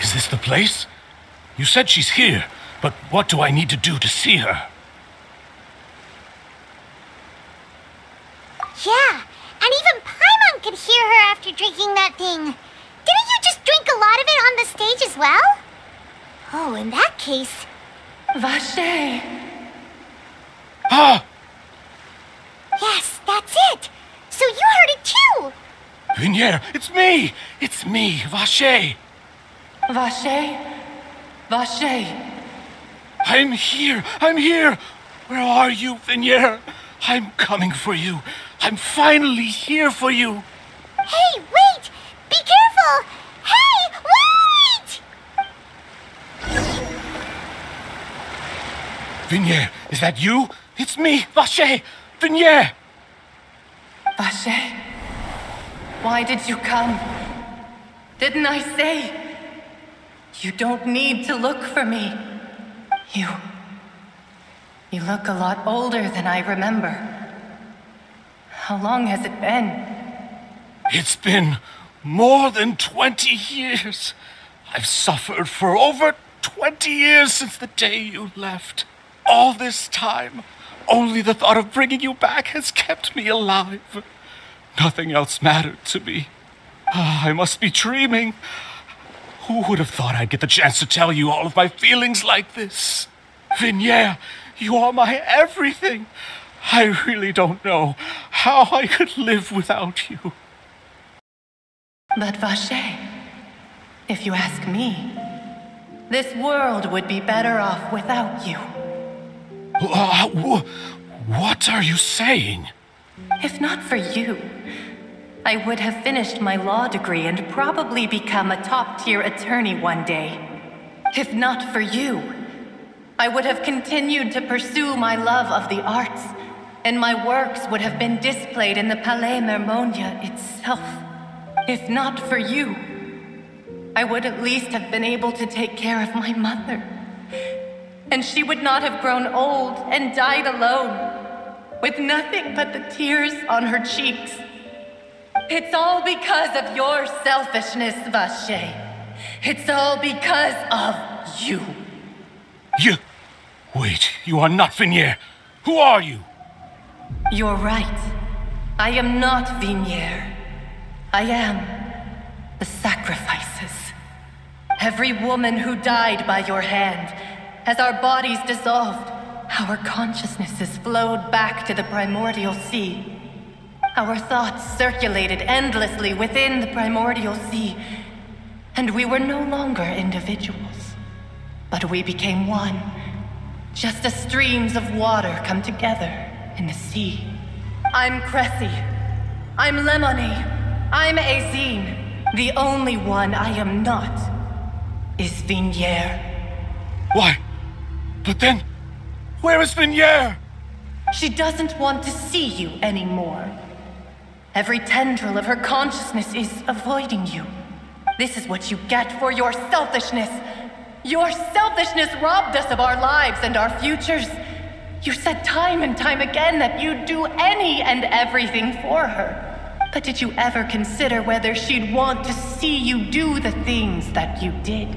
Is this the place? You said she's here, but what do I need to do to see her? Yeah, and even Paimon could hear her after drinking that thing. Didn't you just drink a lot of it on the stage as well? Oh, in that case... Vache! Ah! Yes, that's it! So you heard it too! Vinier, it's me! It's me, Vache! Vache? Vache! I'm here! Where are you, Vinier? I'm coming for you. I'm finally here for you. Hey, wait! Be careful! Hey, wait! Vinier, is that you? It's me, Vache! Vinier! Vache? Why did you come? Didn't I say? You don't need to look for me. You look a lot older than I remember. How long has it been? It's been more than 20 years. I've suffered for over 20 years since the day you left. All this time, only the thought of bringing you back has kept me alive. Nothing else mattered to me. I must be dreaming. Who would have thought I'd get the chance to tell you all of my feelings like this? Vinier, you are my everything. I really don't know how I could live without you. But Vache, if you ask me, this world would be better off without you. What are you saying? If not for you, I would have finished my law degree and probably become a top-tier attorney one day. If not for you, I would have continued to pursue my love of the arts, and my works would have been displayed in the Palais Mermonia itself. If not for you, I would at least have been able to take care of my mother. And she would not have grown old and died alone, with nothing but the tears on her cheeks. It's all because of your selfishness, Vache. It's all because of you. Wait, you are not Vinier. Who are you? You're right. I am not Vinier. I am the sacrifices. Every woman who died by your hand, as our bodies dissolved, our consciousnesses flowed back to the primordial sea. Our thoughts circulated endlessly within the primordial sea, and we were no longer individuals, but we became one, just as streams of water come together in the sea. I'm Cressy. I'm Lemony. I'm Azine. The only one I am not is Vinier. Why? But then, where is Vinier? She doesn't want to see you anymore. Every tendril of her consciousness is avoiding you. This is what you get for your selfishness. Your selfishness robbed us of our lives and our futures. You said time and time again that you'd do any and everything for her. But did you ever consider whether she'd want to see you do the things that you did?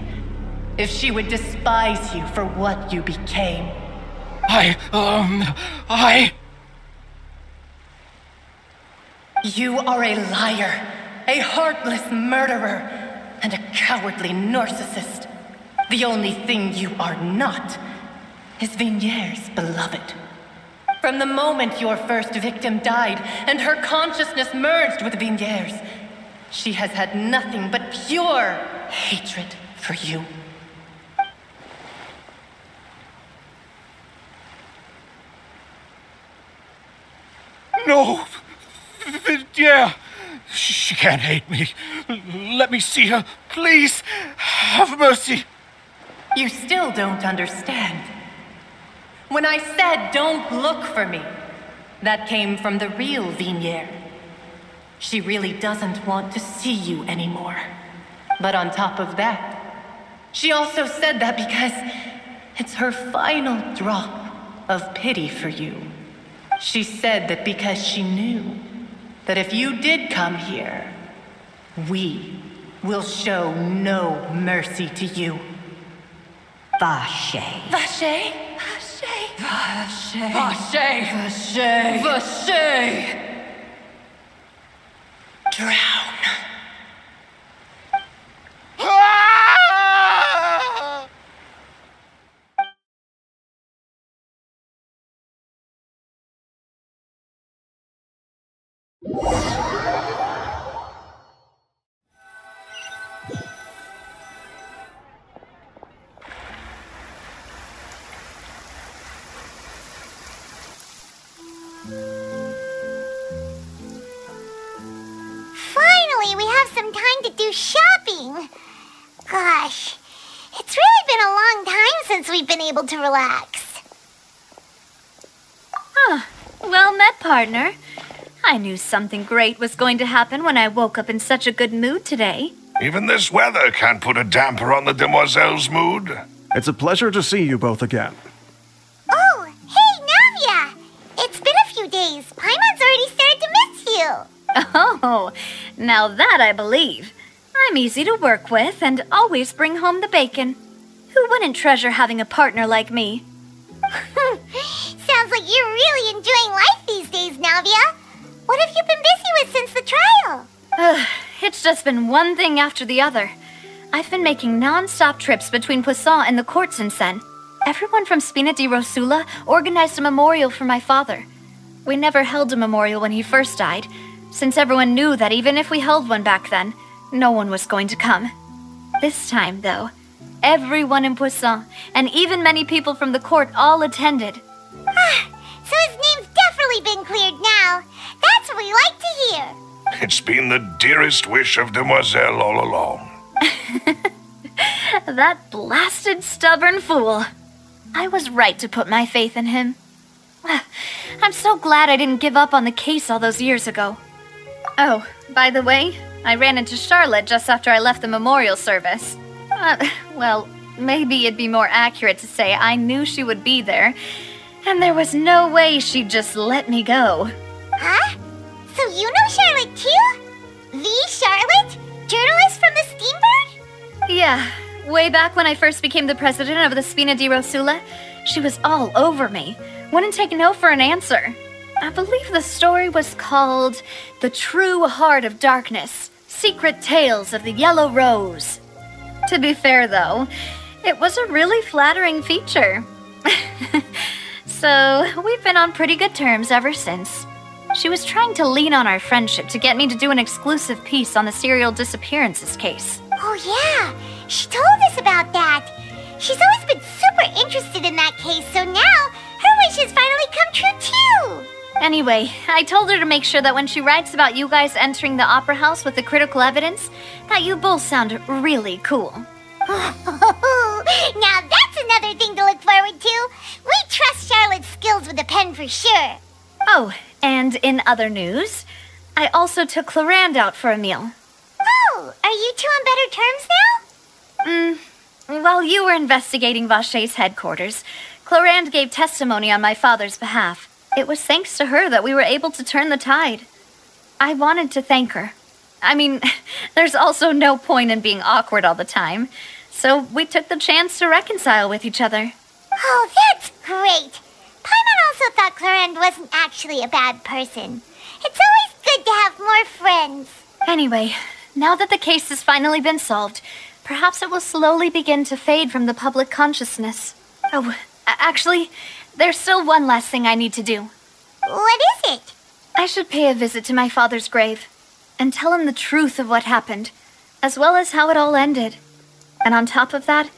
If she would despise you for what you became? You are a liar, a heartless murderer, and a cowardly narcissist. The only thing you are not is Vigniere's beloved. From the moment your first victim died and her consciousness merged with Vigniere's, she has had nothing but pure hatred for you. No! Yeah, she can't hate me. Let me see her, please. Have mercy. You still don't understand. When I said don't look for me, that came from the real Vigniere. She really doesn't want to see you anymore. But on top of that, she also said that because it's her final drop of pity for you. She said that because she knew that if you did come here, we will show no mercy to you. Vache. Vache? Vache? Vache. Vache. Vache. Vache. Drown. Finally, we have some time to do shopping. Gosh, it's really been a long time since we've been able to relax. Well met, partner. I knew something great was going to happen when I woke up in such a good mood today. Even this weather can't put a damper on the demoiselle's mood. It's a pleasure to see you both again. Oh, hey, Navia! It's been a few days. Paimon's already started to miss you. Oh, now that I believe. I'm easy to work with and always bring home the bacon. Who wouldn't treasure having a partner like me? Sounds like you're really enjoying life these days, Navia. What have you been busy with since the trial? It's just been one thing after the other. I've been making non-stop trips between Poisson and the courts in Sen. Everyone from Spina di Rosula organized a memorial for my father. We never held a memorial when he first died, since everyone knew that even if we held one back then, no one was going to come. This time, though, everyone in Poisson, and even many people from the court, all attended. So his name's definitely been cleared now. That's what we like to hear. It's been the dearest wish of Demoiselle all along. That blasted stubborn fool. I was right to put my faith in him. I'm so glad I didn't give up on the case all those years ago. Oh, by the way, I ran into Charlotte just after I left the memorial service. Well, maybe it'd be more accurate to say I knew she would be there, and there was no way she'd just let me go. Huh? So you know Charlotte too? The Charlotte? Journalist from the Steambird? Yeah, way back when I first became the president of the Spina di Rosula, she was all over me. Wouldn't take no for an answer. I believe the story was called The True Heart of Darkness, Secret Tales of the Yellow Rose. To be fair, though, it was a really flattering feature. So, we've been on pretty good terms ever since. She was trying to lean on our friendship to get me to do an exclusive piece on the serial disappearances case. Oh yeah, she told us about that. She's always been super interested in that case, so now her wish has finally come true too. Anyway, I told her to make sure that when she writes about you guys entering the opera house with the critical evidence, that you both sound really cool. Now that's another thing to look forward to. We trust Charlotte's skills with a pen for sure. Oh, and in other news, I also took Clarande out for a meal. Oh, are you two on better terms now? While you were investigating Vache's headquarters, Clorinde gave testimony on my father's behalf. It was thanks to her that we were able to turn the tide. I wanted to thank her. I mean, there's also no point in being awkward all the time, so we took the chance to reconcile with each other. Oh, that's great. Paimon also thought Clorinde wasn't actually a bad person. It's always good to have more friends. Anyway, now that the case has finally been solved, perhaps it will slowly begin to fade from the public consciousness. Oh, actually, there's still one last thing I need to do. What is it? I should pay a visit to my father's grave and tell him the truth of what happened, as well as how it all ended. And on top of that,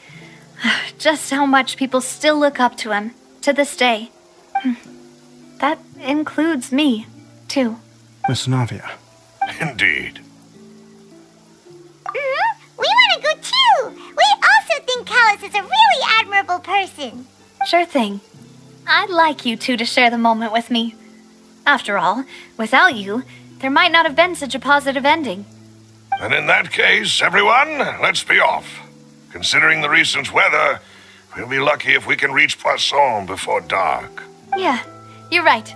just how much people still look up to him to this day. That includes me, too. Miss Navia. Indeed. We want to go too! We also think Callus is a really admirable person. Sure thing. I'd like you two to share the moment with me. After all, without you, there might not have been such a positive ending. And in that case, everyone, let's be off. Considering the recent weather, we'll be lucky if we can reach Poisson before dark. Yeah, you're right.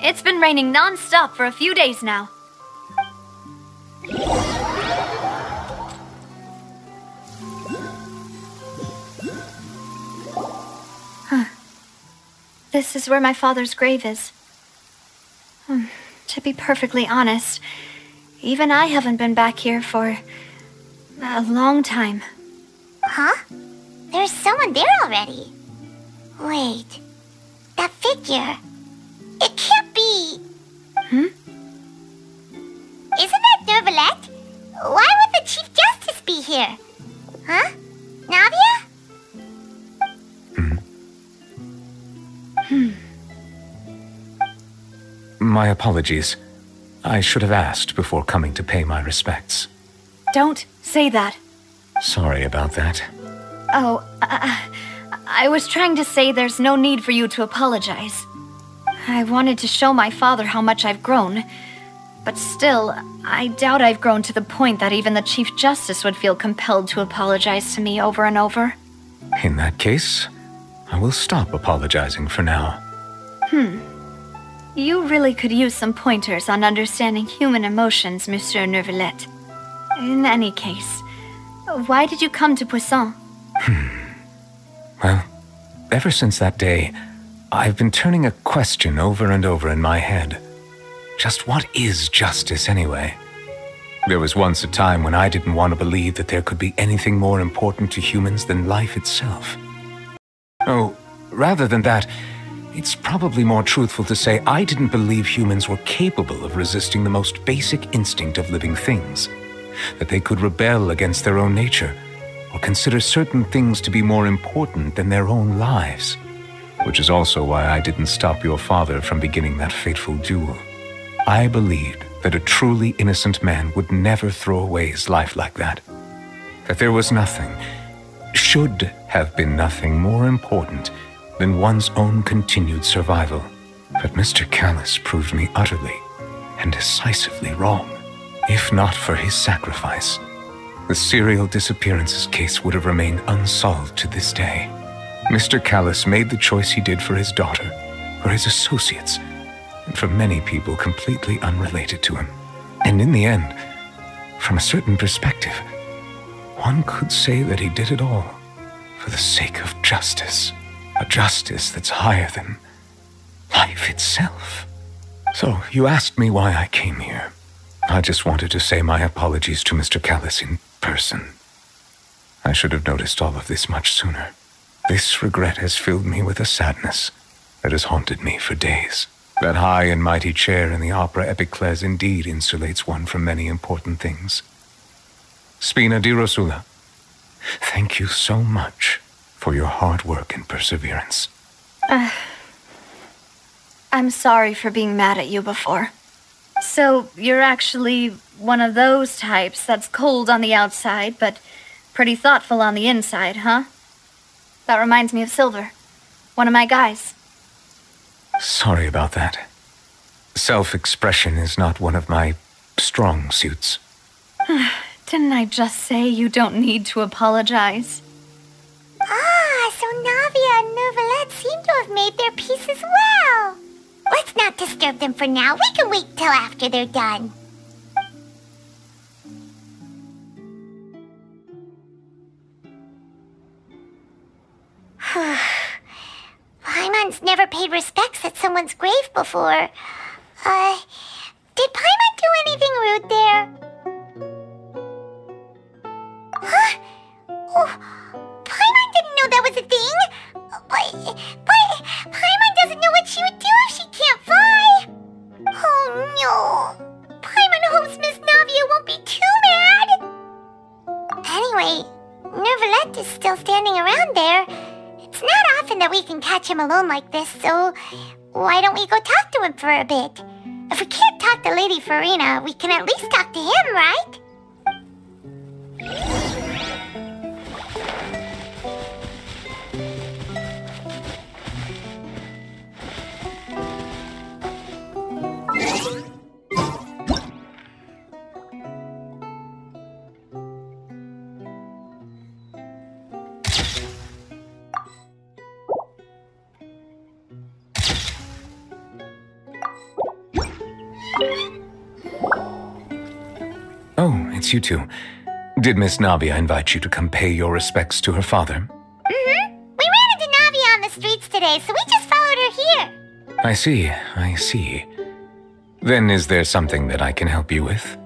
It's been raining non-stop for a few days now. This is where my father's grave is. To be perfectly honest, even I haven't been back here for a long time. Huh? There's someone there already. Wait, that figure. It can't be. Isn't that Neuvillette? Why would the Chief Justice be here? Huh? Navia? My apologies. I should have asked before coming to pay my respects. Don't say that. Sorry about that. Oh, I was trying to say there's no need for you to apologize. I wanted to show my father how much I've grown, but still, I doubt I've grown to the point that even the Chief Justice would feel compelled to apologize to me over and over. In that case, I will stop apologizing for now. You really could use some pointers on understanding human emotions, Monsieur Neuvillette. In any case, why did you come to Poisson? Well, ever since that day, I've been turning a question over and over in my head. Just what is justice anyway? There was once a time when I didn't want to believe that there could be anything more important to humans than life itself. Oh, rather than that, it's probably more truthful to say I didn't believe humans were capable of resisting the most basic instinct of living things. That they could rebel against their own nature, or consider certain things to be more important than their own lives. Which is also why I didn't stop your father from beginning that fateful duel. I believed that a truly innocent man would never throw away his life like that. That there was nothing, should have been nothing more important than one's own continued survival. But Mr. Callus proved me utterly and decisively wrong. If not for his sacrifice, the serial disappearances case would have remained unsolved to this day. Mr. Callus made the choice he did for his daughter, for his associates, and for many people completely unrelated to him. And in the end, from a certain perspective, one could say that he did it all for the sake of justice. A justice that's higher than life itself. So, you asked me why I came here. I just wanted to say my apologies to Mr. Callus in person. I should have noticed all of this much sooner. This regret has filled me with a sadness that has haunted me for days. That high and mighty chair in the Opera Epiclese indeed insulates one from many important things. Spina di Rosula, thank you so much for your hard work and perseverance. I'm sorry for being mad at you before. So, you're actually one of those types that's cold on the outside, but pretty thoughtful on the inside, huh? That reminds me of Silver, one of my guys. Sorry about that. Self-expression is not one of my strong suits. Didn't I just say you don't need to apologize? Ah, so So Navia and Neuvillette seem to have made their peace as well. Let's not disturb them for now. We can wait till after they're done. Paimon's never paid respects at someone's grave before. Did Paimon do anything rude there? Huh? Oh, Paimon didn't know that was a thing. But Paimon doesn't know what she would do if she can't fly. Oh no. Paimon hopes Miss Navia won't be too mad. Anyway, Neuvillette is still standing around there. It's not often that we can catch him alone like this, so why don't we go talk to him for a bit? If we can't talk to Lady Farina, we can at least talk to him, right? Oh, it's you two. Did Miss Navia invite you to come pay your respects to her father? Mm-hmm. We ran into Navia on the streets today, so we just followed her here. I see. Then is there something that I can help you with?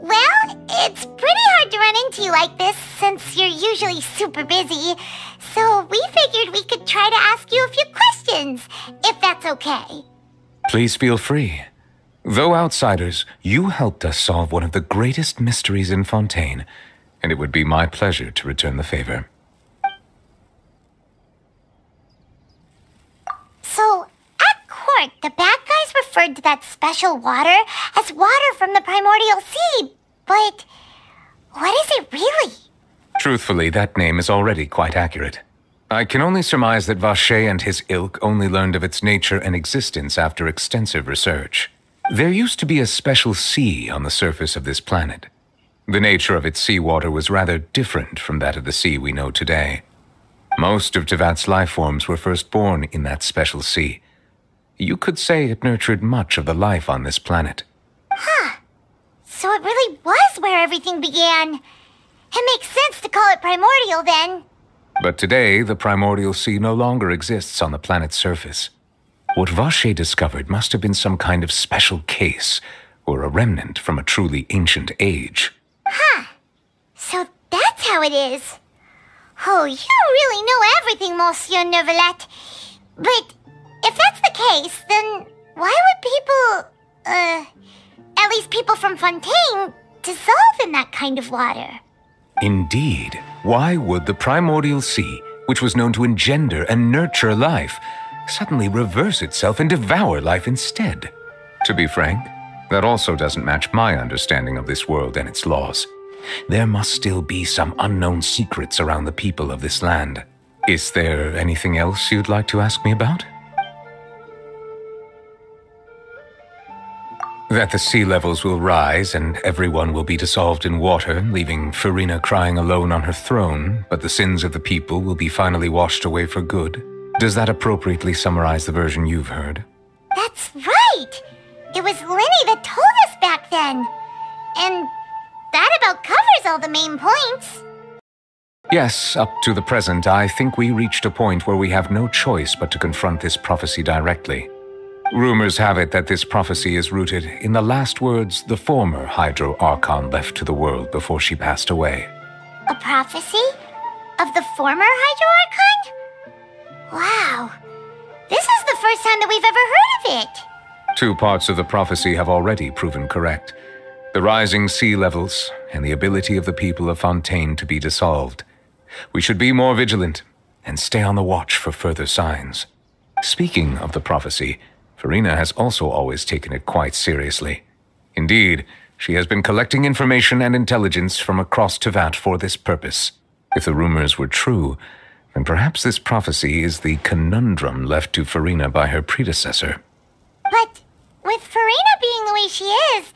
Well, it's pretty hard to run into you like this, since you're usually super busy. So we figured we could try to ask you a few questions, if that's okay. Please feel free. Though outsiders, you helped us solve one of the greatest mysteries in Fontaine, and it would be my pleasure to return the favor. So, at court, the bad guys referred to that special water as water from the primordial sea, but what is it really? Truthfully, that name is already quite accurate. I can only surmise that Vacher and his ilk only learned of its nature and existence after extensive research. There used to be a special sea on the surface of this planet. The nature of its seawater was rather different from that of the sea we know today. Most of Tevat's life forms were first born in that special sea. You could say it nurtured much of the life on this planet. Huh. So it really was where everything began. It makes sense to call it primordial then. But today, the primordial sea no longer exists on the planet's surface. What Vacher discovered must have been some kind of special case, or a remnant from a truly ancient age. Huh. So that's how it is. Oh, you really know everything, Monsieur Neuvillette. But if that's the case, then why would people, at least people from Fontaine, dissolve in that kind of water? Indeed. Why would the primordial sea, which was known to engender and nurture life, suddenly reverse itself and devour life instead? To be frank, that also doesn't match my understanding of this world and its laws. There must still be some unknown secrets around the people of this land. Is there anything else you'd like to ask me about? That the sea levels will rise and everyone will be dissolved in water, leaving Farina crying alone on her throne, but the sins of the people will be finally washed away for good. Does that appropriately summarize the version you've heard? That's right! It was Linny that told us back then. And that about covers all the main points. Yes, up to the present, I think we reached a point where we have no choice but to confront this prophecy directly. Rumors have it that this prophecy is rooted in the last words the former Hydro Archon left to the world before she passed away. A prophecy? Of the former Hydro Archon? Wow. This is the first time that we've ever heard of it. 2 parts of the prophecy have already proven correct. The rising sea levels and the ability of the people of Fontaine to be dissolved. We should be more vigilant and stay on the watch for further signs. Speaking of the prophecy, Farina has also always taken it quite seriously. Indeed, she has been collecting information and intelligence from across Tevat for this purpose. If the rumors were true, then perhaps this prophecy is the conundrum left to Farina by her predecessor. But with Farina being the way she is,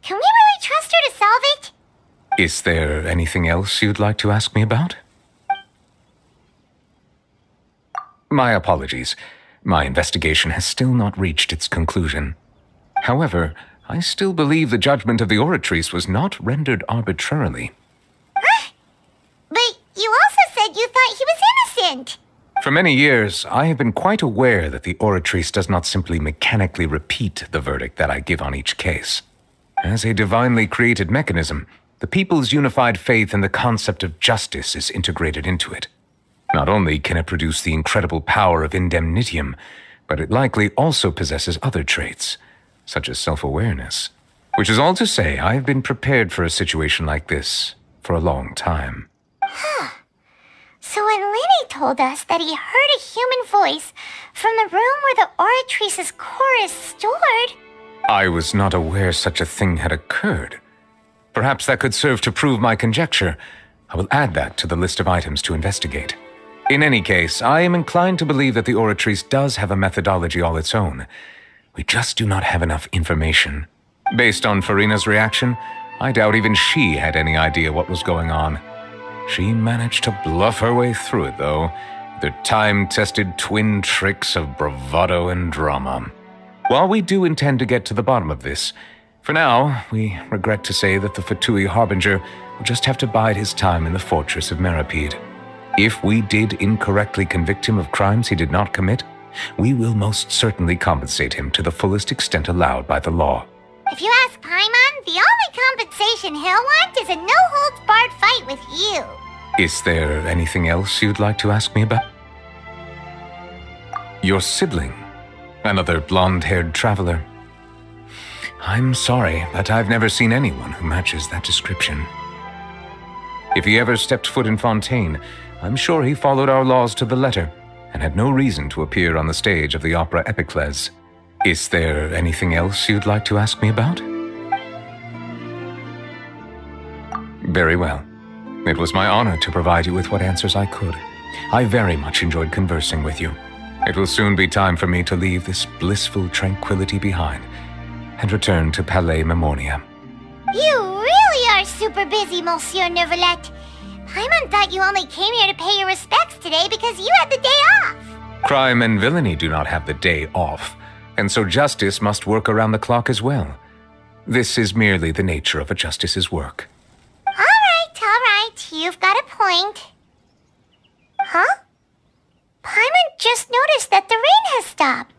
can we really trust her to solve it? Is there anything else you'd like to ask me about? My apologies. My investigation has still not reached its conclusion. However, I still believe the judgment of the Oratrice was not rendered arbitrarily. Huh? But you also said you thought he was innocent! For many years, I have been quite aware that the Oratrice does not simply mechanically repeat the verdict that I give on each case. As a divinely created mechanism, the people's unified faith in the concept of justice is integrated into it. Not only can it produce the incredible power of indemnitium, but it likely also possesses other traits, such as self-awareness. Which is all to say, I have been prepared for a situation like this for a long time. Huh. So when Lenny told us that he heard a human voice from the room where the Oratrice's core is stored... I was not aware such a thing had occurred. Perhaps that could serve to prove my conjecture. I will add that to the list of items to investigate. In any case, I am inclined to believe that the Oratrice does have a methodology all its own. We just do not have enough information. Based on Farina's reaction, I doubt even she had any idea what was going on. She managed to bluff her way through it, though, with her time-tested twin tricks of bravado and drama. While we do intend to get to the bottom of this, for now, we regret to say that the Fatui Harbinger will just have to bide his time in the fortress of Meripede. If we did incorrectly convict him of crimes he did not commit, we will most certainly compensate him to the fullest extent allowed by the law. If you ask Paimon, the only compensation he'll want is a no-holds-barred fight with you. Is there anything else you'd like to ask me about? Your sibling, another blonde-haired traveler. I'm sorry, but I've never seen anyone who matches that description. If he ever stepped foot in Fontaine, I'm sure he followed our laws to the letter and had no reason to appear on the stage of the opera Epicles. Is there anything else you'd like to ask me about? Very well. It was my honor to provide you with what answers I could. I very much enjoyed conversing with you. It will soon be time for me to leave this blissful tranquility behind and return to Palais Memoria. You really are super busy, Monsieur Neuvillette. Paimon thought you only came here to pay your respects today because you had the day off. Crime and villainy do not have the day off, and so justice must work around the clock as well. This is merely the nature of a justice's work. All right, you've got a point. Huh? Paimon just noticed that the rain has stopped.